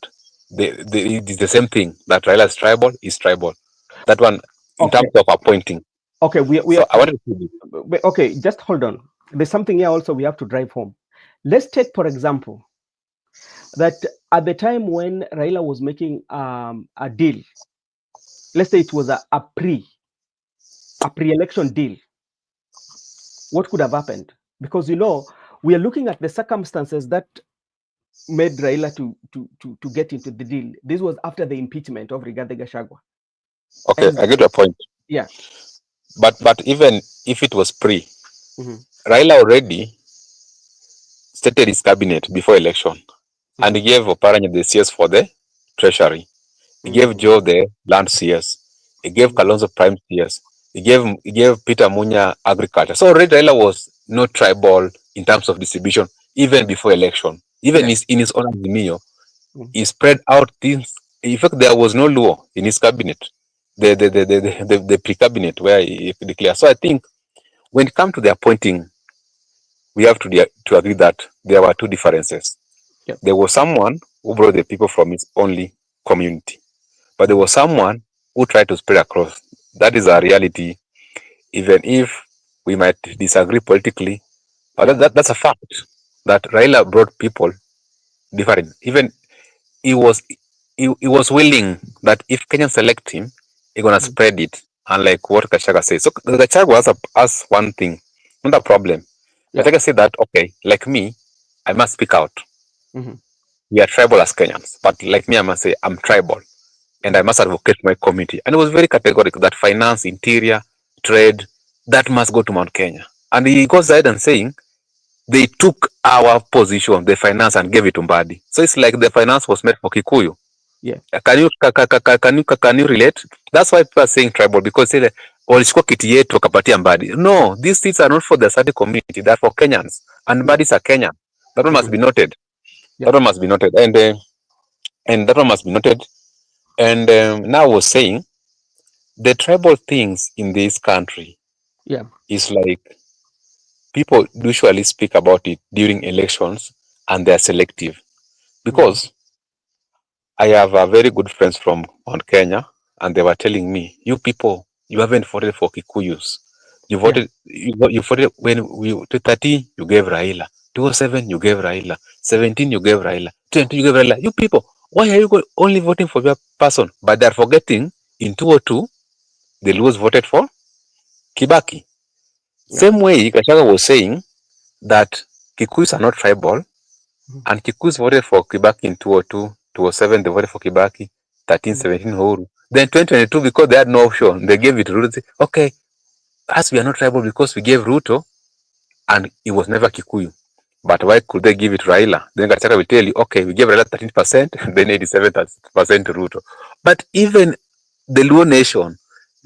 it is the same thing, that Raila is tribal. That one in terms of appointing. Okay, I wanted to okay, just hold on. There's something here also we have to drive home. Let's take, for example, that at the time when Raila was making a deal, let's say it was a pre-election deal, what could have happened? Because we are looking at the circumstances that made Raila to get into the deal. This was after the impeachment of Rigathi Gachagua. Okay, I get your point. Yeah. But even if it was Raila already stated his cabinet before election, and he gave Oparanya the CS for the treasury. He gave Joe the land CS. He gave Kalonzo Prime CS. He gave Peter Munya agriculture. So already Raila was not tribal in terms of distribution, even before election. Even Yeah. in his own Azimio, Mm. he spread out things. In fact, there was no law in his cabinet, the pre-cabinet where he declared. So I think when it comes to the appointing, we have to agree that there were two differences. Yeah. There was someone who brought the people from his only community, but there Mm. was someone who tried to spread across. That is a reality, even if we might disagree politically. But Yeah. that's a fact that Raila brought people different. Even he was he was willing that if Kenyans select him, he's gonna Mm. spread it. Unlike what Gachagua says. So Gachagua has one thing, not a problem. Yeah. Gachagua said that okay, like me, I must speak out. Mhm. We are tribal as Kenyans, but like me, I must say I'm tribal and I Mhm. must advocate my community. And it was very categorical that finance, interior, trade, that must go to Mount Kenya. And he goes ahead and saying they took our position, the finance, and gave it to Mbadi. So it's like the finance was made for Kikuyu. Yeah. Can you relate? That's why people are saying tribal because say that walichukua kiti yetu wakapatia Mbadi. No, these seats are not for the Sadi community. They're for Kenyans, and Yeah. Mbadis are Kenyan. That one must Mhm. be noted. Yeah. That one must be noted, and that one must be noted. And now I was saying the tribal things in this country Yeah. is like people usually speak about it during elections, and they're selective Mhm. because I have a very good friends from on Kenya, and they were telling me, "You people, you haven't voted for Kikuyus. You Yeah. voted, you voted when we 2013 you gave Raila, 2007 you gave Raila, 17 you gave Raila, 20 you gave Raila. You people, why are you only voting for your person? But they're forgetting in 2002 the Luos voted for Kibaki. Yeah. Same way, Gachagua was saying that Kikuyus are not tribal, Mhm. and Kikuyus voted for Kibaki in 2002, 2007, they voted for Kibaki, 13, Mhm. 17, Uhuru. Then 2022, because they had no option, they gave it to Ruto. Okay, as we are not tribal because we gave Ruto, and it was never Kikuyu. But why could they give it to Raila? Then Gachagua will tell you, okay, we gave Raila 13%, then 87% to Ruto. But even the Luo nation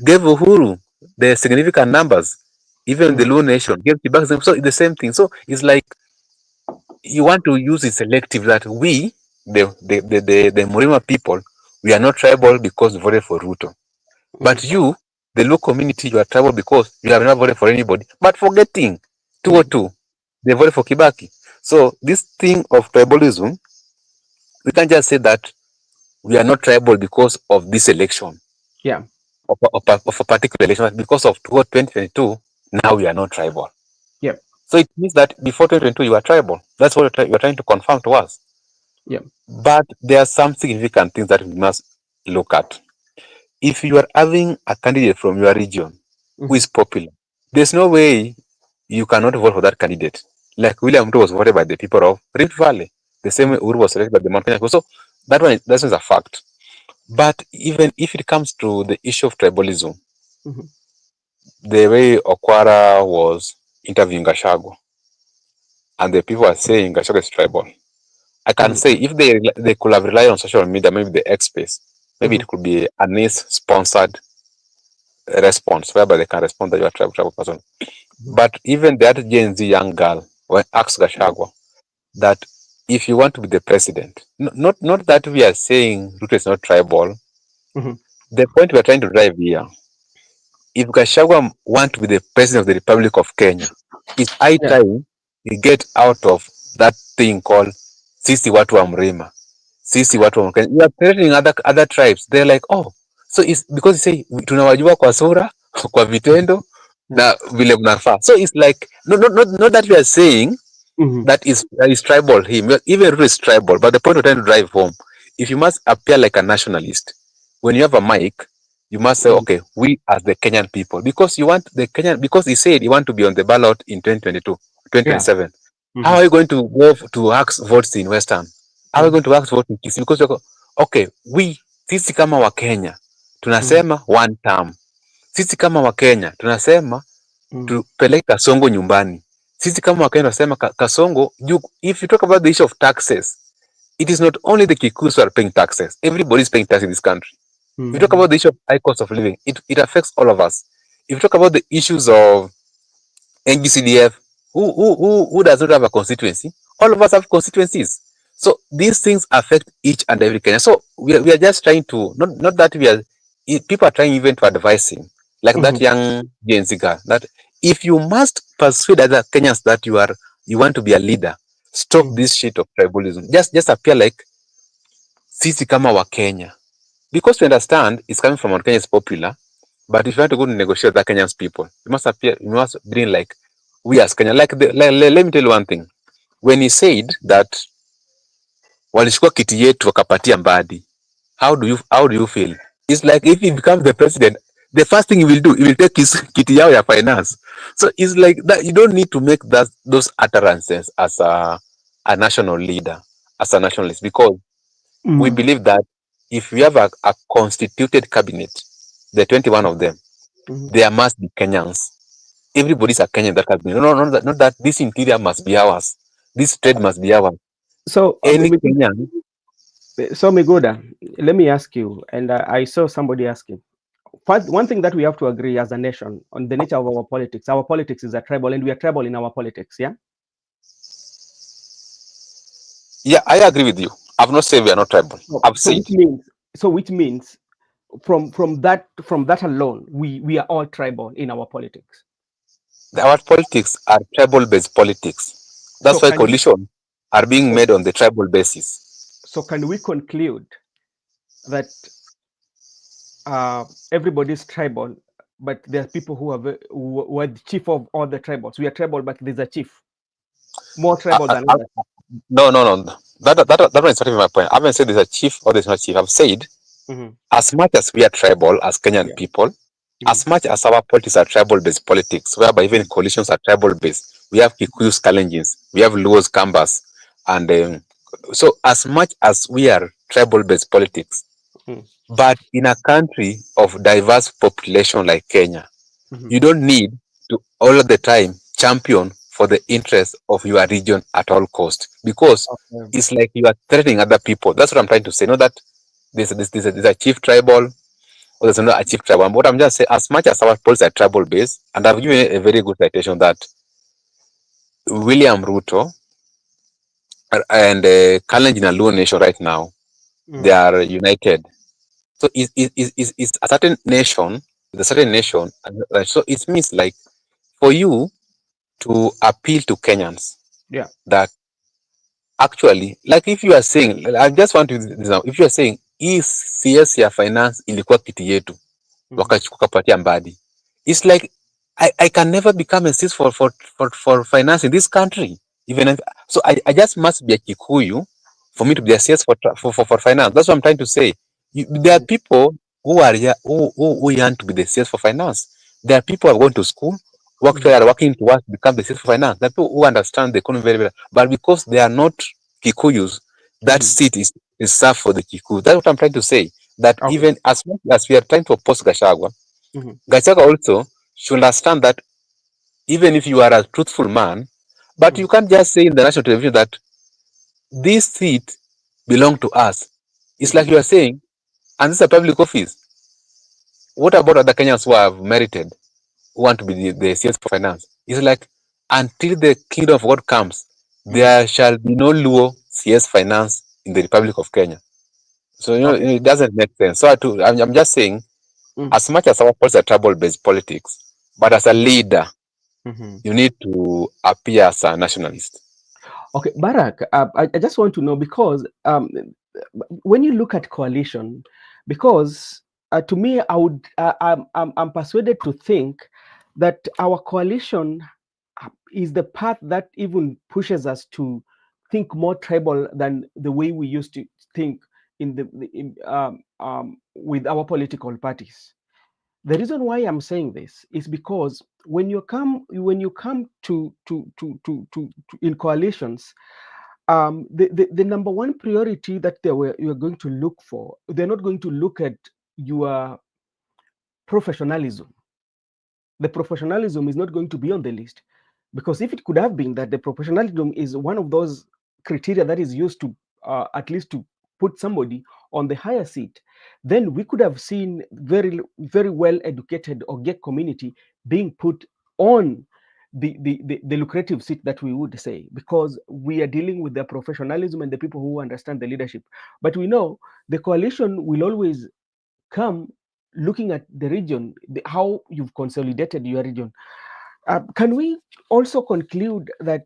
gave Uhuru the significant numbers. Even the Mhm. Luo nation gave Kibaki, so it's the same thing. So it's like you want to use it selective that we, the Murima people, we are not tribal because we voted for Ruto. But Mhm. you, the local community, you are tribal because you have not voted for anybody. But forgetting Mhm. 202, they voted for Kibaki. So this thing of tribalism, we can't just say that we are not tribal because of this election, Yeah. of a particular election, but because of 2022, now we are not tribal. Yeah. So it means that before 2022, you are tribal. That's what you're trying to confirm to us. Yeah. But there are some significant things that we must look at. If you are having a candidate from your region who Mhm. is popular, there's no way you cannot vote for that candidate. Like William Ruto was voted by the people of Rift Valley, the same way Mhm. Uhuru was selected by the Mount Kenya. So that is a fact. But even if it comes to the issue of tribalism, Mhm. the way Okwara was interviewing Gachagua, and the people are saying Gachagua is tribal. I can Mhm. say if they could have relied on social media, maybe the X space, maybe Mhm. it could be a nice sponsored response whereby they can respond that you are a tribal person. Mhm. But even that Gen Z young girl when asked Gachagua that if you want to be the president, not that we are saying Ruto is not tribal. Mhm. The point we are trying to drive here, if Gachagua want to be the president of the Republic of Kenya, it's high Yeah. time he get out of that thing called sisi watu wa mlima. Sisi watu wa Kenya. You are threatening other tribes. They're like, oh, so it's because you say tunawajua kwa sura, kwa vitendo Yeah. na vile mnafaa. So it's like not that we are saying Mhm. that is tribal him. Even Ruto is tribal, but the point we're trying to drive home, if you must appear like a nationalist, when you have a mic, you must say, Mhm. okay, we as the Kenyan people, because you want the Kenyan, because he said he want to be on the ballot in 2022, Yeah. 2027. How Mhm. are you going to go to ask votes in Western? How are you Mhm. going to ask votes in Kisii? Because you're okay, sisi kama wa Kenya Mhm. tunasema one term. Sisi kama wa Kenya tunasema Mhm. tupeleke Kasongo nyumbani. Sisi kama Wakenya tunasema Kasongo, if you talk about the issue of taxes, it is not only the Kikuyu who are paying taxes. Everybody is paying taxes in this country. If you talk about the issue of high cost of living, it affects all of us. If you talk about the issues of NGCDF, who does not have a constituency? All of us have constituencies. So these things affect each and every Kenyan. So we are just trying to, not that we are, people are trying even to advise him, like that young Gen Z girl, that if you must persuade other Kenyans that you want to be a leader, stop this shit of tribalism. Just appear like sisi kama wa Kenya. Because we understand it's coming from Kenya is popular, but if you want to go to negotiate with the Kenyan's people, you must bring like we as Kenya. Let me tell you one thing. When he said that walichukua kiti yetu wakapatia Mbadi, how do you feel? It's like if he becomes the president, the first thing he will do, he will take his kiti yao ya finance. So it's like that. You don't need to make those utterances as a national leader, as a nationalist, because we believe that if we have a constituted cabinet, the 21 of them, there must be Kenyans. Everybody's a Kenyan in that cabinet. No, not that this interior must be ours. This trade must be ours. So, Any Kenyan. So Migoda, let me ask you, and I saw somebody asking. First, one thing that we have to agree as a nation on the nature of our politics. Our politics is a tribal, and we are tribal in our politics. Yeah. Yeah, I agree with you. I've not said we are not tribal. I've said. Which means, from that alone, we are all tribal in our politics. Our politics are tribal-based politics. That's why coalitions are being made on the tribal basis. So can we conclude that everybody is tribal, but there are people who are the chief of all the tribals? We are tribal, but there's a chief more tribal than others. No. That one is not even my point. I haven't said there's a chief or there's no chief. I've said as much as we are tribal as Kenyan people, as much as our politics are tribal-based politics, whereby even coalitions are tribal-based, we have Kikuyus, Kalenjins, we have Luos, Kambas, and so as much as we are tribal-based politics, but in a country of diverse population like Kenya, you don't need to all of the time champion for the interest of your region at all cost, because it's like you are threatening other people. That's what I'm trying to say. Not that there's a chief tribal or there's not a chief tribal. But I'm just saying, as much as our politics are tribal based, and I've given a very good citation that William Ruto and Kalenjin and Luo Nation right now, they are united. So it's a certain nation, so it means like for you to appeal to Kenyans, that actually, like if you are saying, I just want to, if you are saying CS ya finance ilikuwa kiti yetu wakachukua kapatia Mbadi, it's like I can never become a CS for finance in this country. Even if, so I just must be a Kikuyu for me to be a CS for finance. That's what I'm trying to say. There are people who are who yearn to be the CS for finance. There are people who are going to school, are working towards become the CS for finance. There are people who understand the economy very well, but because they are not Kikuyus, that seat is reserved for the Kikuyu. That's what I'm trying to say. That even as much as we are trying to oppose Gachagua, Gachagua also should understand that even if you are a truthful man, but you can't just say in the national television that this seat belongs to us. It's like you are saying, and this is a public office. What about other Kenyans who have merited, who want to be the CS for finance? It's like, until the kingdom of God comes, there shall be no Luo CS finance in the Republic of Kenya. So, it doesn't make sense. So I'm just saying, as much as our politics are tribal-based politics, but as a leader, you need to appear as a nationalist. Okay, Barak, I just want to know, because when you look at coalition, because to me, I'm persuaded to think that our coalition is the path that even pushes us to think more tribal than the way we used to think with our political parties. The reason why I'm saying this is because when you come to in coalitions, the number one priority that you're going to look for, they're not going to look at your professionalism. The professionalism is not going to be on the list, because if it could have been that the professionalism is one of those criteria that is used to at least to put somebody on the higher seat, then we could have seen very well educated or Gay community being put on the lucrative seat, that we would say, because we are dealing with their professionalism and the people who understand the leadership. But we know the coalition will always come looking at the region, how you've consolidated your region. Can we also conclude that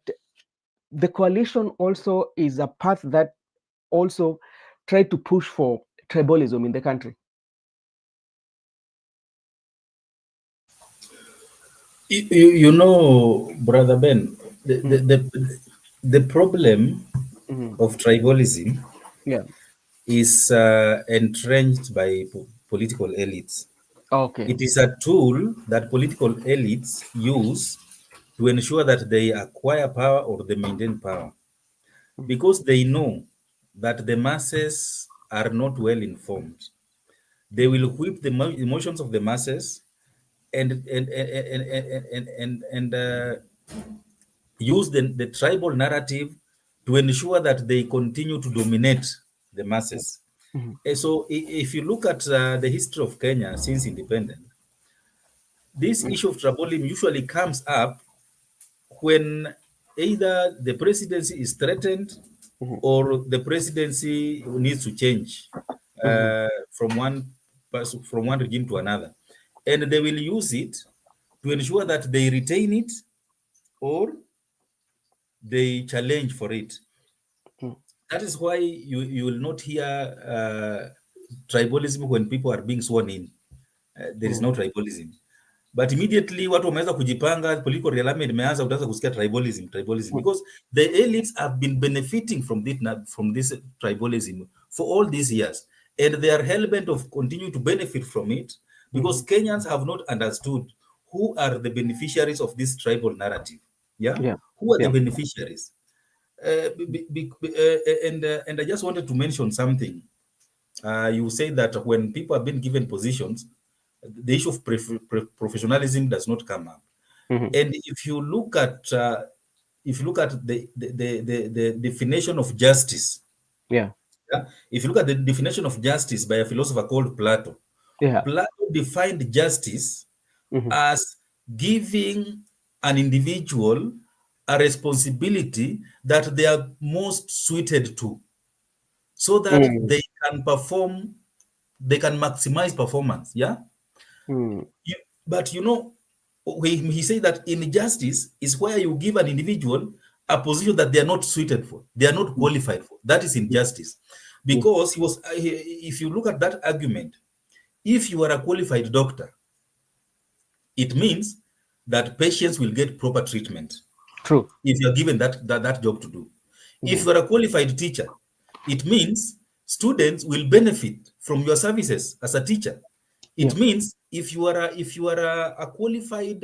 the coalition also is a path that also tried to push for tribalism in the country? You know, Brother Ben, the problem of tribalism Yeah. is entrenched by political elites. Okay. It is a tool that political elites use to ensure that they acquire power or they maintain power, because they know that the masses are not well informed. They will whip the emotions of the masses and use the tribal narrative to ensure that they continue to dominate the masses. So if you look at the history of Kenya since independence, this issue of tribalism usually comes up when either the presidency is threatened or the presidency needs to change from one person, from one regime to another, and they will use it to ensure that they retain it or they challenge for it. That is why you will not hear tribalism when people are being sworn in. There is no tribalism. But immediately watu wameweza kujipanga, political realignment imeanza, utaanza kusikia tribalism, because the elites have been benefiting from this tribalism for all these years, and they are hell-bent of continuing to benefit from it, because Kenyans have not understood who are the beneficiaries of this tribal narrative. Yeah. Who are the beneficiaries? And I just wanted to mention something. You say that when people have been given positions, the issue of professionalism does not come up. And if you look at the definition of justice, if you look at the definition of justice by a philosopher called Plato, Plato defined justice as giving an individual a responsibility that they are most suited to, so that they can perform, they can maximize performance. But you know, he said that injustice is where you give an individual a position that they are not suited for, they are not qualified for. That is injustice. Because if you look at that argument, if you are a qualified doctor, it means that patients will get proper treatment. True. If you're given that job to do. If you're a qualified teacher, it means students will benefit from your services as a teacher. It means if you are a qualified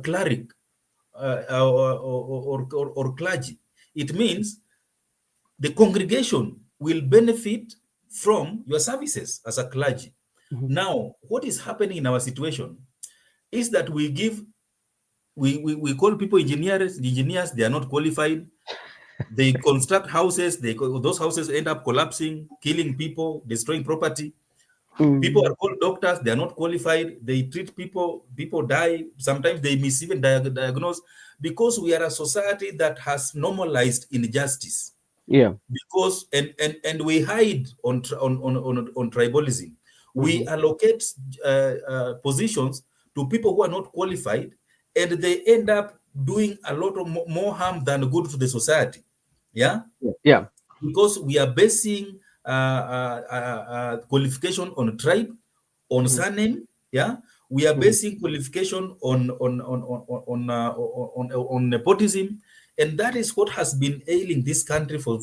cleric or clergy, it means the congregation will benefit from your services as a clergy. Now, what is happening in our situation is that we call people engineers, they are not qualified. They construct houses, those houses end up collapsing, killing people, destroying property. People are called doctors, they are not qualified. They treat people die. Sometimes they miss even diagnose, because we are a society that has normalized injustice. Because and we hide on tribalism. We allocate positions to people who are not qualified, and they end up doing a lot of more harm than good to the society. Because we are basing qualification on tribe, on surname. We are basing qualification on nepotism, and that is what has been ailing this country for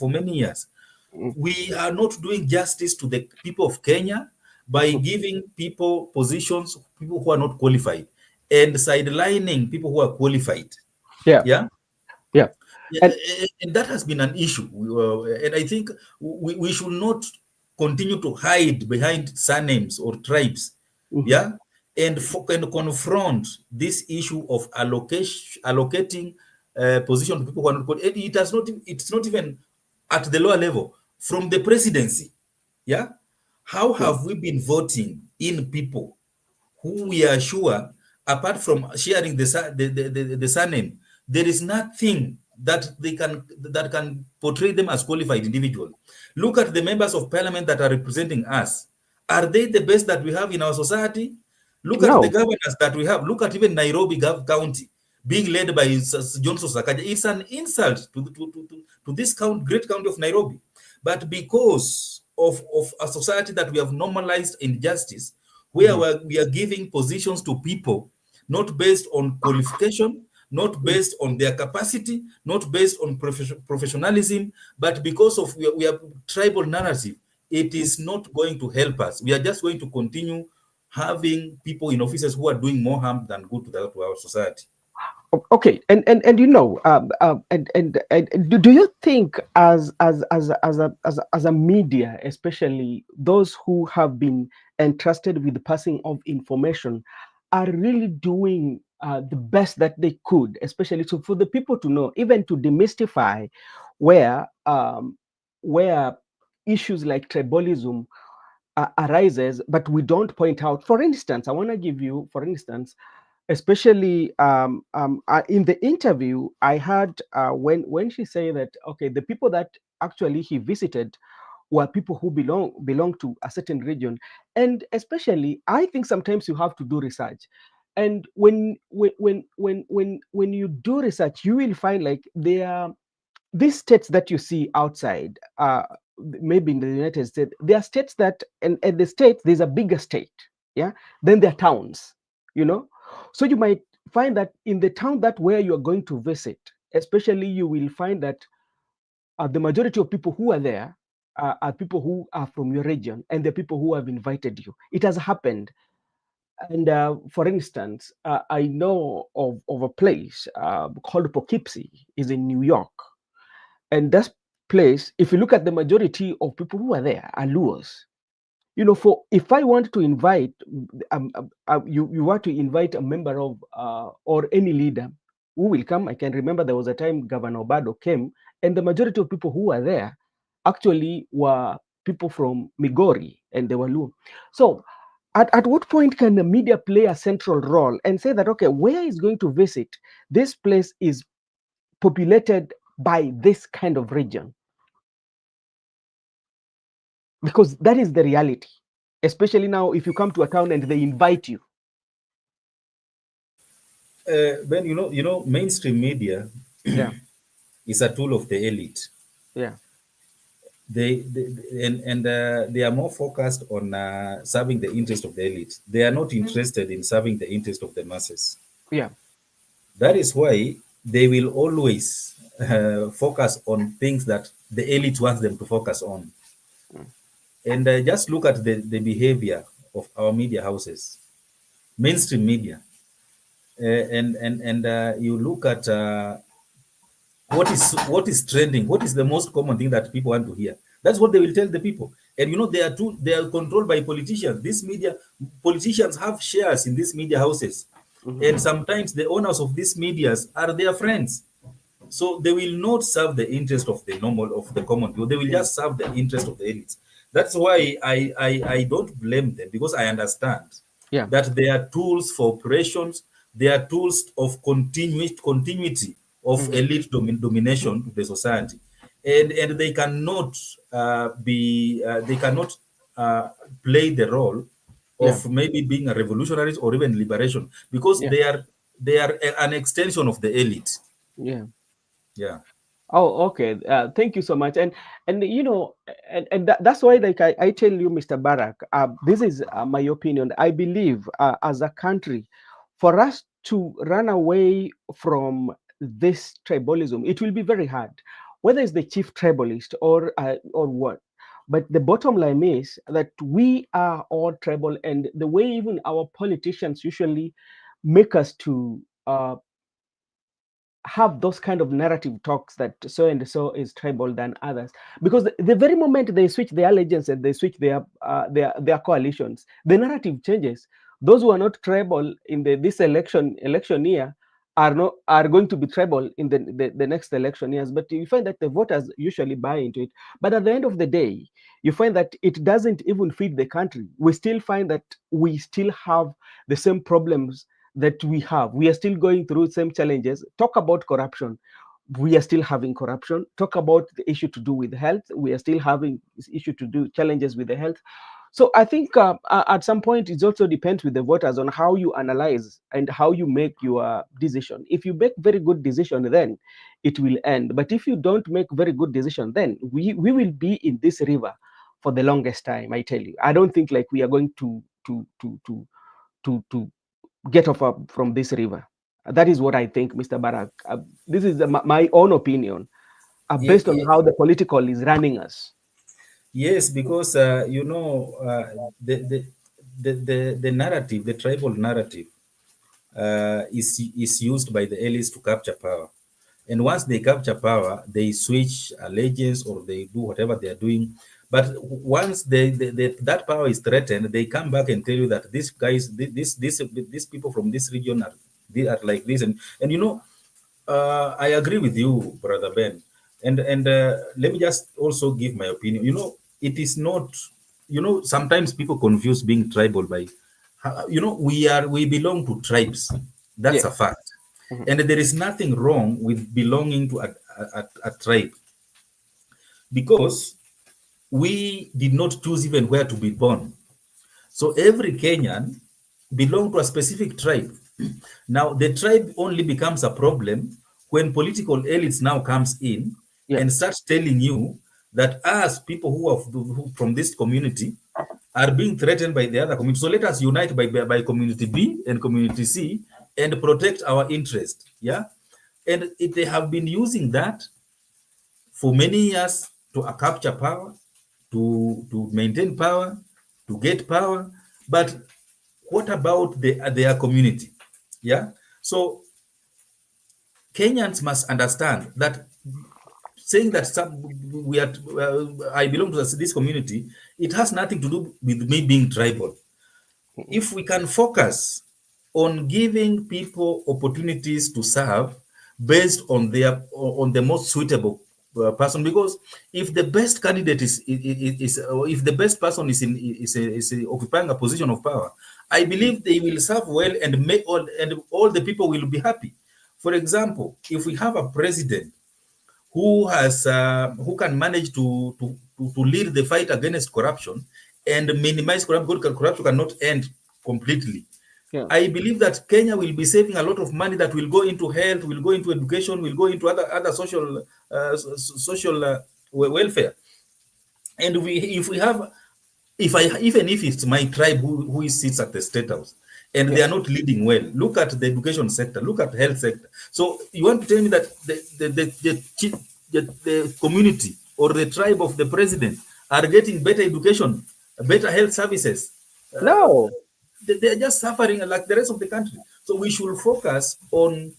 many years. We are not doing justice to the people of Kenya by giving people positions, people who are not qualified, and sidelining people who are qualified. And that has been an issue, and I think we should not continue to hide behind surnames or tribes, and confront this issue of allocating position to people who are not qualified. It's not even at the lower level from the presidency. Yeah. How Sure. have we been voting in people who we are sure, apart from sharing the surname, there is nothing that can portray them as qualified individuals. Look at the members of parliament that are representing us. Are they the best that we have in our society? Look at the No. governors that we have. Look at even Nairobi County being led by Johnson Sakaja. It's an insult to this great county of Nairobi. But because of a society that we have normalized injustice, where Mhm. we are giving positions to people not based on qualification, not Mm. based on their capacity, not based on professionalism, but because of we are tribal narrative, it is not going to help us. We are just going to continue having people in offices who are doing more harm than good to our society. Okay, and you know, and do you think as a media, especially those who have been entrusted with the passing of information, are really doing the best that they could, especially so for the people to know, even to demystify where where issues like tribalism arises, but we don't point out. For instance, I want to give you, for instance, especially in the interview I had when she said that okay, the people that actually he visited were people who belong to a certain region, and especially I think sometimes you have to do research, and when you do research, you will find like there are these states that you see outside, maybe in the United States, there are states that, and at the state, there's a bigger state, yeah, then there are towns, you know. So you might find that in the town that where you are going to visit, especially, you will find that the majority of people who are there are people who are from your region, and the people who have invited you. It has happened. And for instance, I know of a place called Poughkeepsie, is in New York, and that place, if you look at the majority of people who are there, are Luos. You know, for if I want to invite, you want to invite a member of or any leader who will come. I can remember there was a time Governor Obado came, and the majority of people who were there actually were people from Migori, and they were Luo. So, at what point can the media play a central role and say that okay, where is going to visit? This place is populated by this kind of region, because that is the reality, especially now if you come to a town and they invite you. Ben, mainstream media Yeah, is a tool of the elite. yeah. They are more focused on serving the interest of the elite. They are not interested in serving the interest of the masses. Yeah. That is why they will always focus on things that the elite wants them to focus on. Mm. And just look at the behavior of our media houses, mainstream media, and you look at what is trending, what is the most common thing that people want to hear. That's what they will tell the people. And they are controlled by politicians. This media Politicians have shares in these media houses, Mhm. and sometimes the owners of these medias are their friends. So they will not serve the interest of the common people. They will Yeah. just serve the interest of the elites. That's why I don't blame them, because I understand Yeah. that they are tools for operations. They are tools of continuity of Mhm. elite domination to the society, and they cannot they cannot uh, play the role Yeah. of maybe being a revolutionary or even liberation, because Yeah. they are an extension of the elite. Yeah. Yeah. Oh, okay. Thank you so much. And you know, and that's why, like I tell you, Mr. Barak, this is my opinion. I believe as a country, for us to run away from this tribalism, it will be very hard, whether it's the chief tribalist or what. But the bottom line is that we are all tribal, and the way even our politicians usually make us to have those kind of narrative talks that so and so is tribal than others, because the very moment they switch their allegiance and they switch their coalitions, the narrative changes. Those who are not tribal in this election year are going to be tribal in the next election years. But you find that the voters usually buy into it. But at the end of the day, you find that it doesn't even feed the country. We still find that we still have the same problems that we have. We are still going through same challenges. Talk about corruption. We are still having corruption. Talk about the issue to do with health. We are still having this issue to do challenges with the health. So I think at some point it also depends with the voters on how you analyze and how you make your decision. If you make very good decision, then it will end. But if you don't make very good decision, then we will be in this river for the longest time. I tell you, I don't think like we are going to get off from this river. That is what I think, Mr. Barak. This is my own opinion, Yeah, based on how the political is running us. yes, because the narrative, the tribal narrative, is used by the elites to capture power. And once they capture power, they switch allegiance or they do whatever they are doing. But once that power is threatened, they come back and tell you that these guys, these people from this region are, they are like this. And I agree with you, Brother Ben. And let me just also give my opinion. It is not. Sometimes people confuse being tribal by, we belong to tribes. That's Yeah. a fact, Mhm. and there is nothing wrong with belonging to a tribe, because we did not choose even where to be born. So every Kenyan belong to a specific tribe. Now the tribe only becomes a problem when political elites now comes in Yeah. and starts telling you that us people who from this community are being threatened by the other community. So let us unite by community B and community C and protect our interest. Yeah. And they have been using that for many years to capture power, to maintain power, to get power. But what about their community? Yeah. So Kenyans must understand that saying that I belong to this community, it has nothing to do with me being tribal. If we can focus on giving people opportunities to serve based on the most suitable person, because if the best candidate or if the best person is occupying a position of power, I believe they will serve well and make all the people will be happy. For example, if we have a president who can manage to lead the fight against corruption and minimize corruption, because corruption cannot end completely. Yeah. I believe that Kenya will be saving a lot of money that will go into health, will go into education, will go into other social welfare. And if we have, if I even if it's my tribe who sits at the state house and Yeah. they are not leading well, look at the education sector, look at the health sector. So you want to tell me that the community or the tribe of the president are getting better education, better health services? Uh, No. they are just suffering like the rest of the country. So we should focus on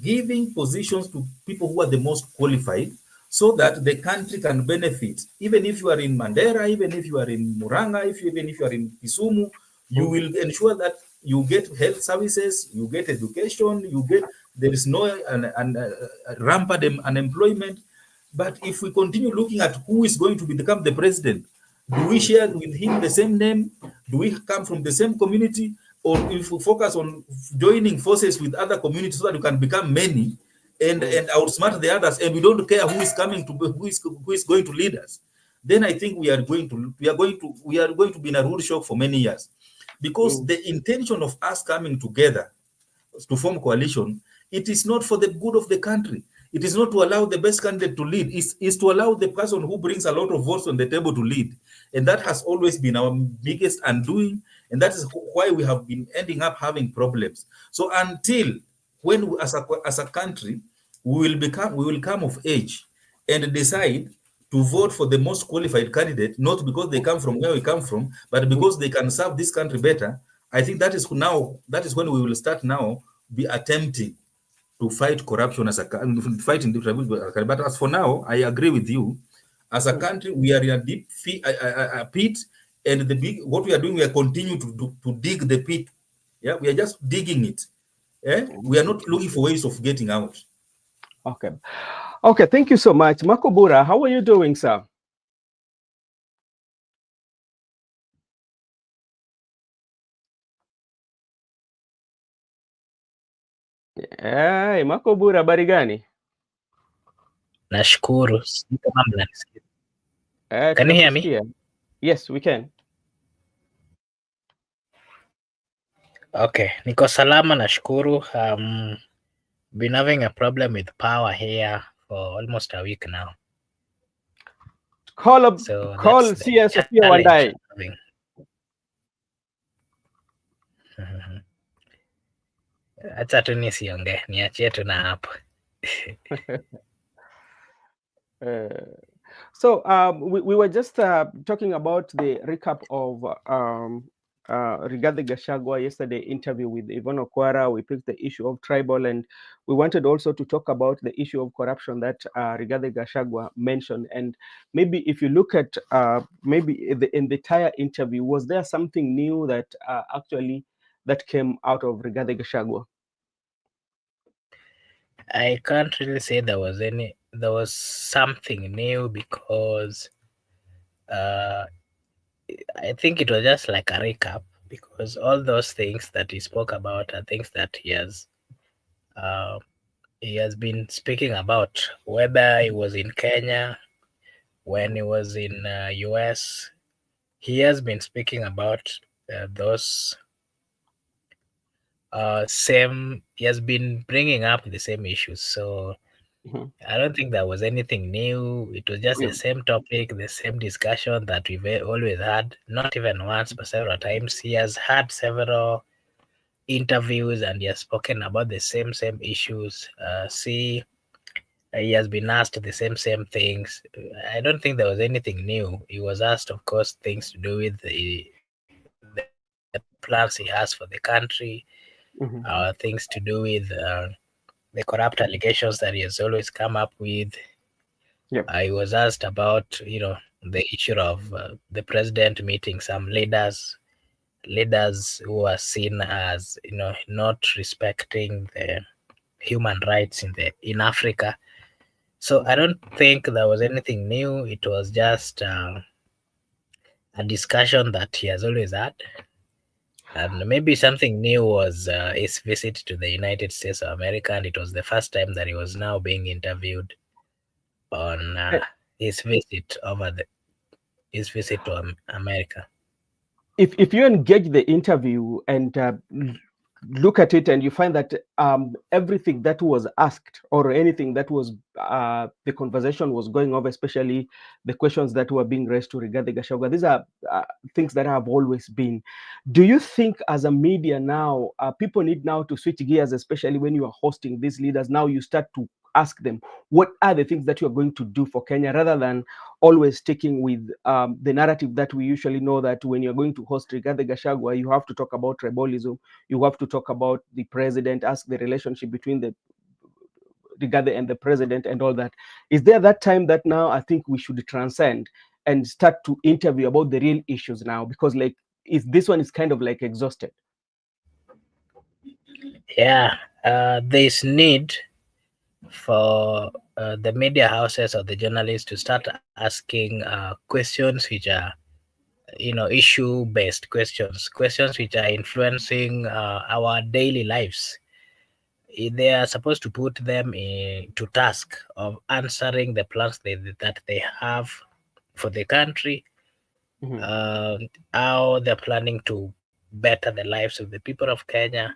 giving positions to people who are the most qualified so that the country can benefit. Even if you are in Mandera, even if you are in Muranga, even if you are in Kisumu, you Mhm. will ensure that you get health services, you get education, there is no rampant unemployment. But if we continue looking at who is going to become the president, do we Mhm. share with him the same name? Do we come from the same community? Or if we focus on joining forces with other communities so that we can become many Mhm. and outsmart the others, and we don't care who is coming to who is going to lead us, then I think we are going to be in a rude shock for many years, because Mhm. the intention of us coming together to form coalition, it is not for the good of the country. It is not to allow the best candidate to lead. It's to allow the person who brings a lot of votes on the table to lead. And that has always been our biggest undoing. And that is why we have been ending up having problems. So until when as a country, we will come of age and decide to vote for the most qualified candidate, not because they come from where we come from, but Mhm. because they can serve this country better. I think that is when we will start now be attempting to fight corruption fighting the tribal. But as for now, I agree with you. As a Mhm. country, we are in a deep pit, and what we are doing, we are continuing to dig the pit. Yeah, we are just digging it. We are not looking for ways of getting out. Okay. Okay, thank you so much. Makobura, how are you doing, sir? Hey, Makobura, habari gani? Nashukuru. Sijui kama mnanisikia. Can you hear me? Tunakusikia. Yes, we can. Okay, niko salama nashukuru. Been having a problem with power here for almost a week now. Call That's the CS Sophia challenge Wandai. I'm having. Acha tu nisiongee, niachie tu na hapo. So we were just talking about the recap of Rigathi Gachagua yesterday interview with Yvonne Kwara. We picked the issue of tribal, and we wanted also to talk about the issue of corruption that Rigathi Gachagua mentioned. And maybe if you look at maybe in the entire interview, was there something new that actually that came out of Rigathi Gachagua? I can't really say there was something new because I think it was just like a recap, because all those things that he spoke about are things that he has been speaking about, whether he was in Kenya, when he was in US. He has been speaking about those he has been bringing up the same issues. So I don't think there was anything new. It was just the same topic, the same discussion that we've always had, not even once, but several times. He has had several interviews and he has spoken about the same issues. He has been asked the same things. I don't think there was anything new. He was asked, of course, things to do with the plans he has for the country, things to do with the corrupt allegations that he has always come up with. He was asked about, the issue of the president meeting some leaders who are seen as, not respecting the human rights in Africa. So I don't think there was anything new. It was just a discussion that he has always had. And maybe something new was his visit to the United States of America, and it was the first time that he was now being interviewed on his visit to America. If you engage the interview and look at it and you find that everything that was asked or anything that was the conversation was going over, especially the questions that were being raised to Rigathi Gachagua, these are things that have always been. Do you think as a media now, people need now to switch gears, especially when you are hosting these leaders? Now you start to ask them, what are the things that you are going to do for Kenya, rather than always sticking with the narrative that we usually know, that when you're going to host Rigathi Gachagua, you have to talk about tribalism, you have to talk about the president, ask the relationship between the Rigathi and the president and all that. Is there that time that now I think we should transcend and start to interview about the real issues now? Because like, this one is kind of like exhausted. Yeah, there's need for the media houses or the journalists to start asking questions which are, issue-based questions which are influencing our daily lives. They are supposed to put them to task of answering the plans that they have for the country, how they're planning to better the lives of the people of Kenya,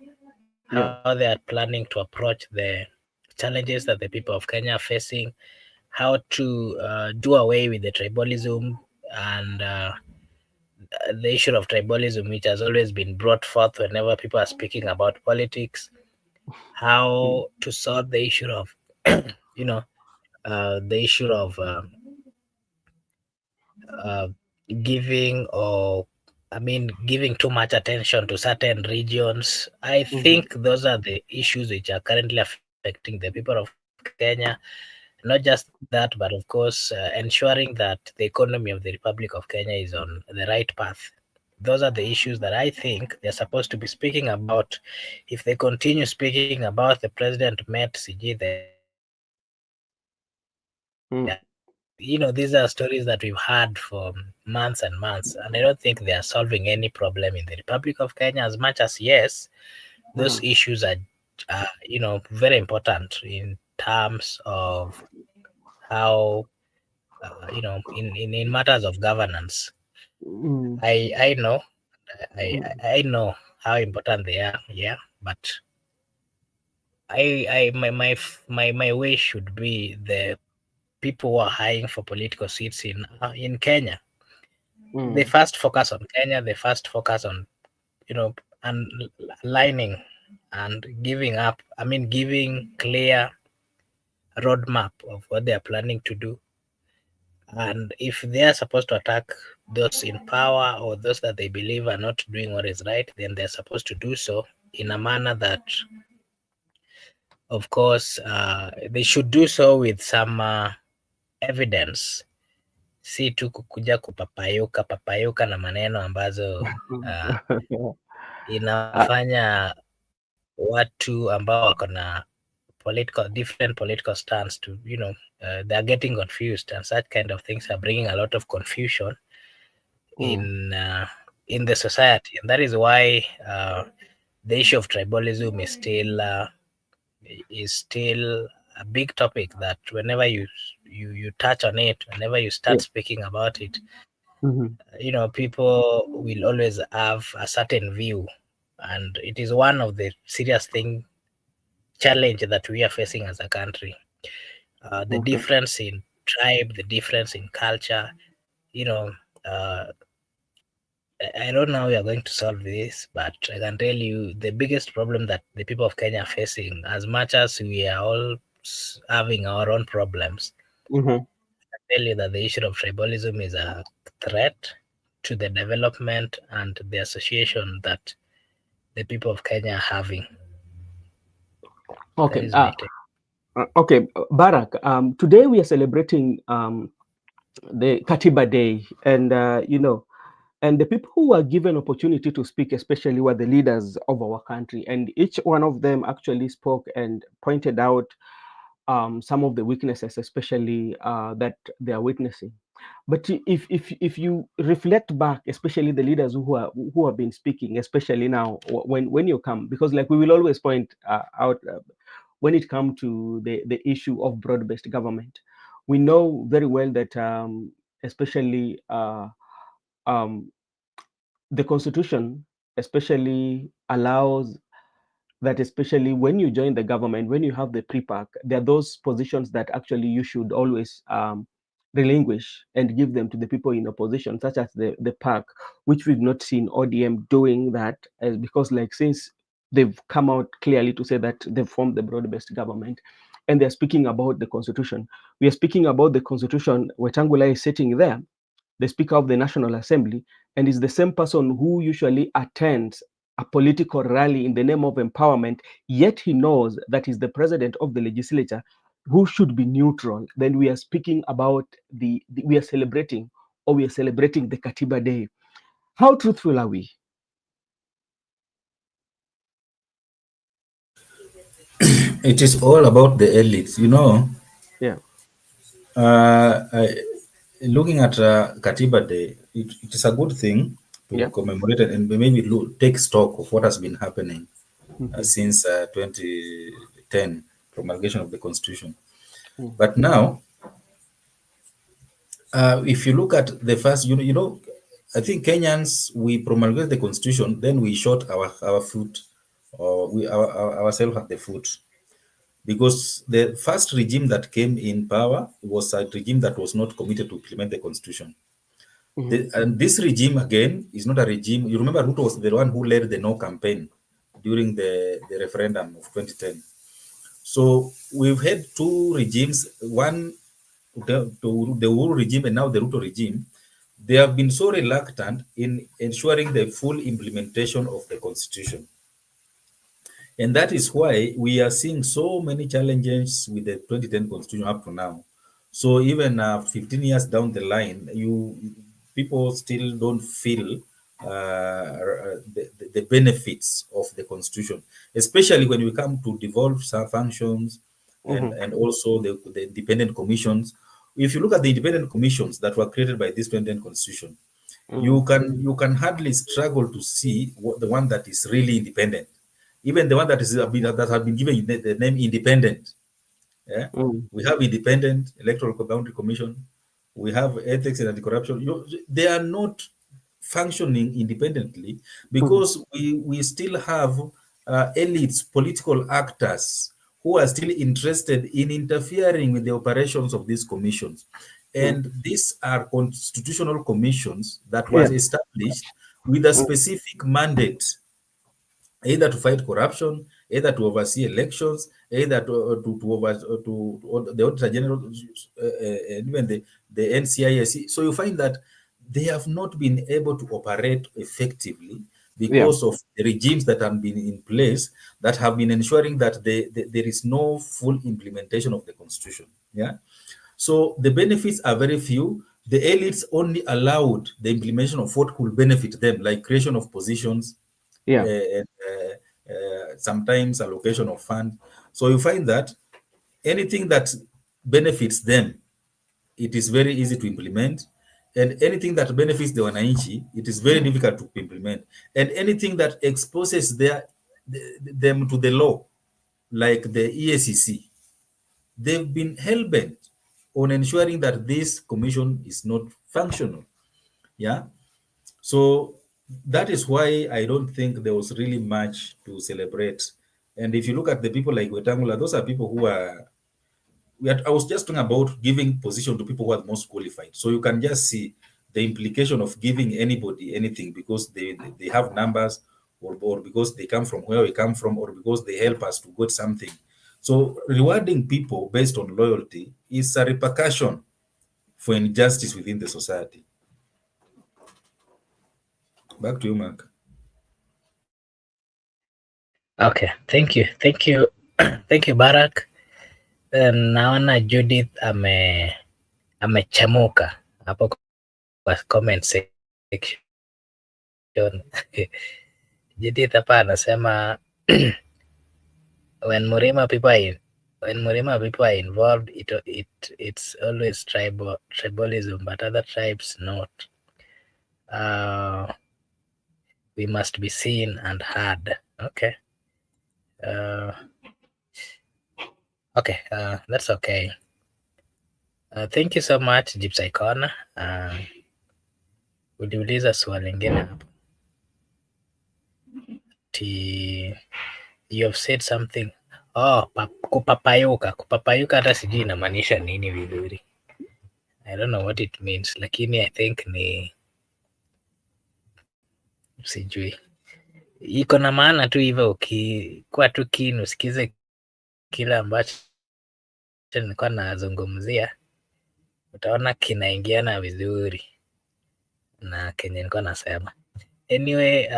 how they are planning to approach the challenges that the people of Kenya are facing, how to do away with the tribalism and the issue of tribalism, which has always been brought forth whenever people are speaking about politics, how to solve the issue of, the issue of giving too much attention to certain regions. I think those are the issues which are currently affecting the people of Kenya. Not just that, but of course, ensuring that the economy of the Republic of Kenya is on the right path. those are the issues that I think they're supposed to be speaking about. If they continue speaking about the president met CG, these are stories that we've had for months and months, and I don't think they are solving any problem in the Republic of Kenya. As much as yes, those issues are, very important in terms of how, in matters of governance. I know, I know how important they are. Yeah, but my way should be the people who are eyeing for political seats in Kenya. They first focus on Kenya. They first focus on, and aligning and giving clear roadmap of what they are planning to do. And if they are supposed to attack those in power or those that they believe are not doing what is right, then they're supposed to do so in a manner that, of course, they should do so with some evidence, si tu kukuja papayuka na maneno ambazo inafanya watu ambao wako na different political stance to, they are getting confused, and such kind of things are bringing a lot of confusion in the society, and that is why the issue of tribalism is still a big topic that whenever you touch on it, whenever you start speaking about it, people will always have a certain view, and it is one of the serious challenge that we are facing as a country. The difference in tribe, the difference in culture, I don't know how we are going to solve this, but I can tell you the biggest problem that the people of Kenya are facing, as much as we are all having our own problems, I tell you that the issue of tribalism is a threat to the development and the association that the people of Kenya are having. Okay. Okay, Barak. Today we are celebrating the Katiba Day, and and the people who were given opportunity to speak, especially, were the leaders of our country, and each one of them actually spoke and pointed out some of the weaknesses, especially that they are witnessing. But if you reflect back, especially the leaders who have been speaking, especially now when you come, because like we will always point out when it comes to the issue of broad-based government, we know very well that especially the constitution especially allows that, especially when you join the government, when you have the pre-pack, there are those positions that actually you should always relinquish and give them to the people in opposition, such as the pack, which we've not seen ODM doing that, because like since they've come out clearly to say that they've formed the broad-based government, and they're speaking about the constitution. We are speaking about the constitution. Wetangula is sitting there, the Speaker of the National Assembly, and is the same person who usually attends a political rally in the name of empowerment, yet he knows that he's the president of the legislature who should be neutral. Then we are speaking about we are celebrating the Katiba Day. How truthful are we? It is all about the elites, Yeah. Looking at Katiba Day, it is a good thing to commemorate it and maybe take stock of what has been happening since 2010, promulgation of the Constitution. But now, if you look at the first, I think Kenyans, we promulgated the Constitution, then we shot our foot, or ourselves at the foot. Because the first regime that came in power was a regime that was not committed to implement the Constitution. And this regime, again, is not a regime. You remember Ruto was the one who led the no campaign during the referendum of 2010. So we've had two regimes, one, the Uhuru regime and now the Ruto regime. They have been so reluctant in ensuring the full implementation of the Constitution. And that is why we are seeing so many challenges with the 2010 Constitution up to now. So even 15 years down the line, people still don't feel the benefits of the constitution, especially when we come to devolved functions and also the independent commissions. If you look at the independent commissions that were created by this 2010 constitution, you can hardly struggle to see the one that is really independent, even the one that has been given the name independent. Yeah, we have independent electoral boundary commission, we have ethics and anti-corruption. They are not functioning independently because we still have elites, political actors who are still interested in interfering with the operations of these commissions. And these are constitutional commissions that was Yeah. established with a specific mandate, either to fight corruption, either to oversee elections, either to the Auditor General, and even the NCISC. So you find that they have not been able to operate effectively Yeah. because of the regimes that have been in place that have been ensuring that there is no full implementation of the constitution. Yeah. So the benefits are very few. The elites only allowed the implementation of what could benefit them, like creation of positions, Yeah. and sometimes allocation of funds. So you find that anything that benefits them, it is very easy to implement. And anything that benefits the wananchi, it is very difficult to implement. And anything that exposes them to the law, like the EACC, they've been hell-bent on ensuring that this commission is not functional. Yeah. So that is why I don't think there was really much to celebrate. And if you look at the people like Wetangula, those are people who are, I was just talking about giving position to people who are most qualified. So you can just see the implication of giving anybody anything because they have numbers, or because they come from where we come from, or because they help us to get something. So rewarding people based on loyalty is a repercussion for injustice within the society. Back to you, Mark. Okay, thank you, thank you Barak. Naona Judith amechemuka hapo kwa comment section. Judith hapa anasema when Murima people are involved, it's always tribalism, but other tribes not. We must be seen and heard. Okay. Okay, that's okay. Thank you so much Gypsy Corner. Uliuliza swali lingine hapo. You have said something. Oh, kupapayuka. Kupapayuka hata sijui inamaanisha nini vizuri. I don't know what it means, lakini I think ni sijui. Iko na maana tu hivyo, ukikuwa tu keen usikize kile ambacho nilikuwa nazungumzia, utaona kinaingiana vizuri na kenye nilikuwa nasema. Anyway,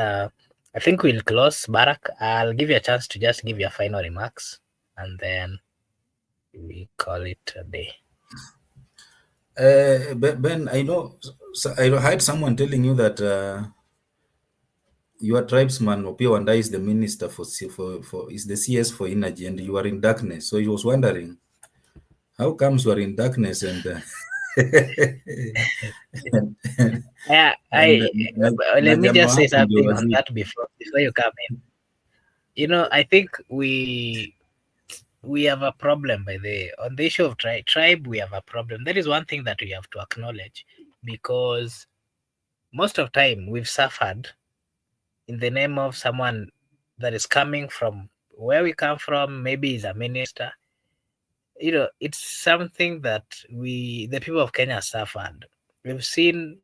I think we'll close. Barak, I'll give you a chance to just give your final remarks and then we call it a day. Ben, I know, I heard someone telling you that your tribesman Opio Wanda is the minister for is the CS for energy, and you are in darkness. So he was wondering, how comes you are in darkness and Yeah, let me just say something on that before you come in. You know, I think we have a problem on the issue of tribe. We have a problem. That is one thing that we have to acknowledge, because most of time we've suffered in the name of someone that is coming from where we come from. Maybe he's a minister. You know, it's something that the people of Kenya suffered. We've seen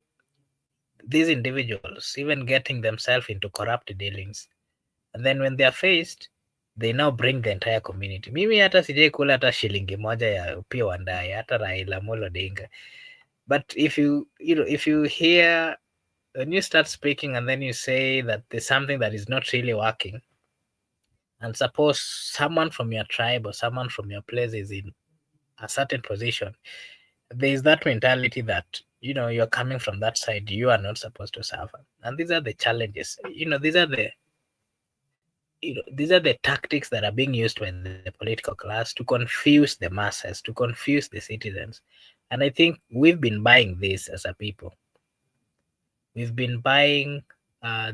these individuals even getting themselves into corrupt dealings, and then when they are faced, they now bring the entire community. Mimi hata sijai kula hata shilingi moja ya Opiyo Wandayi, hata Raila Amolo Odinga. But if you hear, when you start speaking and then you say that there's something that is not really working, and suppose someone from your tribe or someone from your place is in a certain position, there is that mentality that you're coming from that side, you are not supposed to suffer. And these are the challenges. These are the tactics that are being used by the political class to confuse the masses, to confuse the citizens. And I think we've been buying this as a people. We've been buying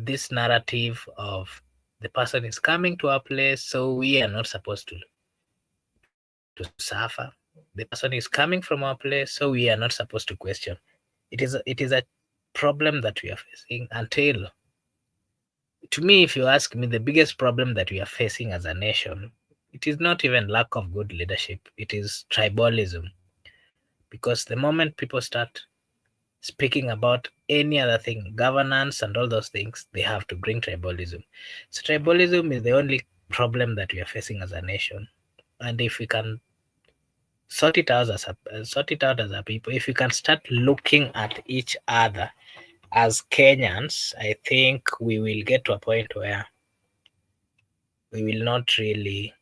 this narrative of the person is coming to our place, so we are not supposed to suffer. The person is coming from our place, so we are not supposed to question. It is a problem that we are facing until, to me, if you ask me, the biggest problem that we are facing as a nation, it is not even lack of good leadership. It is tribalism. Because the moment people start speaking about any other thing, governance and all those things, they have to bring tribalism. So tribalism is the only problem that we are facing as a nation. And if we can sort it out as a people, if we can start looking at each other as Kenyans, I think we will get to a point where we will not really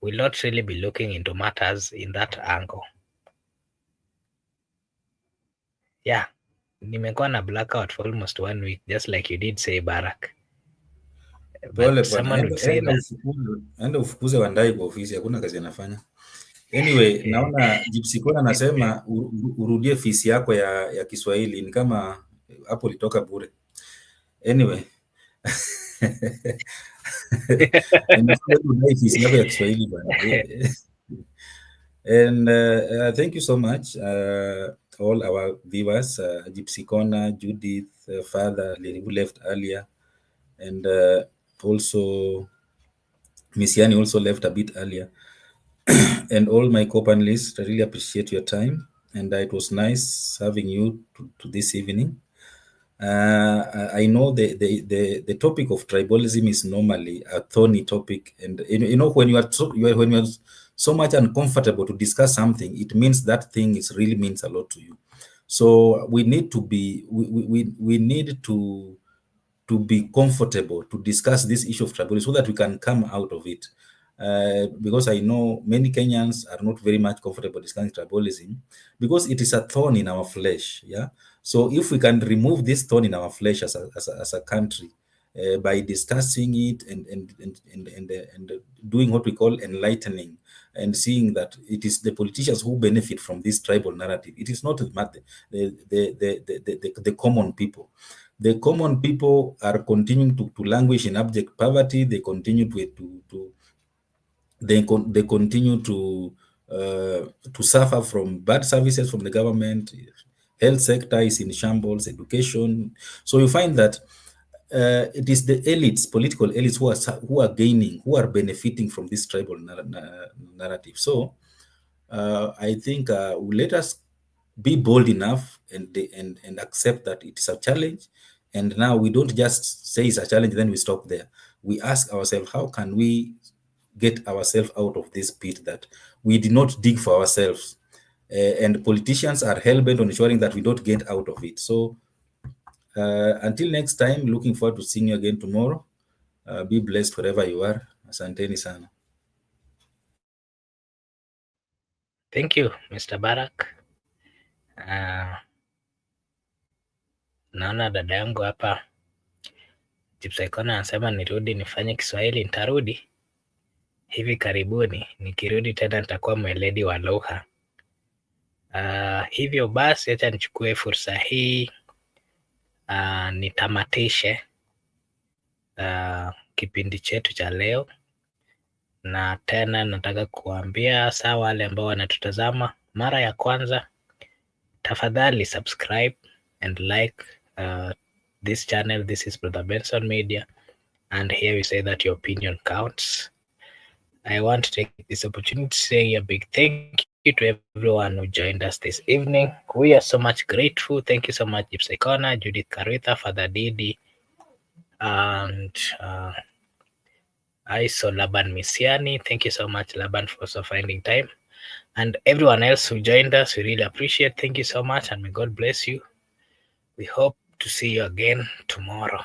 be looking into matters in that angle. Yeah, nimekuwa na blackout for almost 1 week, just like you did say, Barack. But someone would say that enda ufukuze Wandai kwa ofisi, hakuna kazi anafanya. Anyway, naona Gypsy Kona anasema urudie fisi yako ya Kiswahili, ni kama hapo litoka bure. Anyway. Fisi yako ya Kiswahili bwana. And thank you so much, all our viewers, Gypsy Kona, Judith, Father, who left earlier, and also Miss Yani also left a bit earlier. And all my co-panelists, I really appreciate your time, and it was nice having you to this evening. I know the topic of tribalism is normally a thorny topic, and when you are so much uncomfortable to discuss something, it means that thing really means a lot to you. So we need to be we need to be comfortable to discuss this issue of tribalism so that we can come out of it. Because I know many Kenyans are not very much comfortable discussing tribalism because it is a thorn in our flesh. Yeah. So if we can remove this thorn in our flesh as a country by discussing it and doing what we call enlightening and seeing that it is the politicians who benefit from this tribal narrative. It is not the common people. The common people are continuing to languish in abject poverty. They continue they continue to suffer from bad services from the government. Health sector is in shambles, education. So you find that it is the elites, political elites, who are gaining, who are benefiting from this tribal narrative. So I think let us be bold enough and accept that it is a challenge. And now we don't just say it's a challenge, then we stop there. We ask ourselves, how can we get ourselves out of this pit that we did not dig for ourselves? And politicians are hell-bent on ensuring that we don't get out of it. So until next time, looking forward to seeing you again tomorrow. Be blessed wherever you are. Asanteni sana. Thank you, Mr. Barack. Naona dada yangu hapa Gypsy Kona anasema nirudi nifanye Kiswahili. Nitarudi hivi karibuni. Nikirudi tena nitakuwa mweledi wa lugha. Hivyo basi acha nichukue fursa hii nitamatishe kipindi chetu cha leo, na tena nataka kuambia sawa wale ambao wanatutazama mara ya kwanza, tafadhali subscribe and like this channel. This is Brother Benson Media, and here we say that your opinion counts. I want to take this opportunity to say a big thank you to everyone who joined us this evening. We are so much grateful. Thank you so much, Gypsy Kona, Judith Karitha, Father Didi, and I saw Laban Misiani. Thank you so much, Laban, for finding time. And everyone else who joined us, we really appreciate. Thank you so much, and may God bless you. We hope to see you again tomorrow.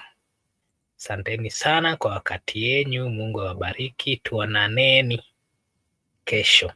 Asanteni sana kwa wakati yenyu. Mungu awabariki. Tuonaneni kesho.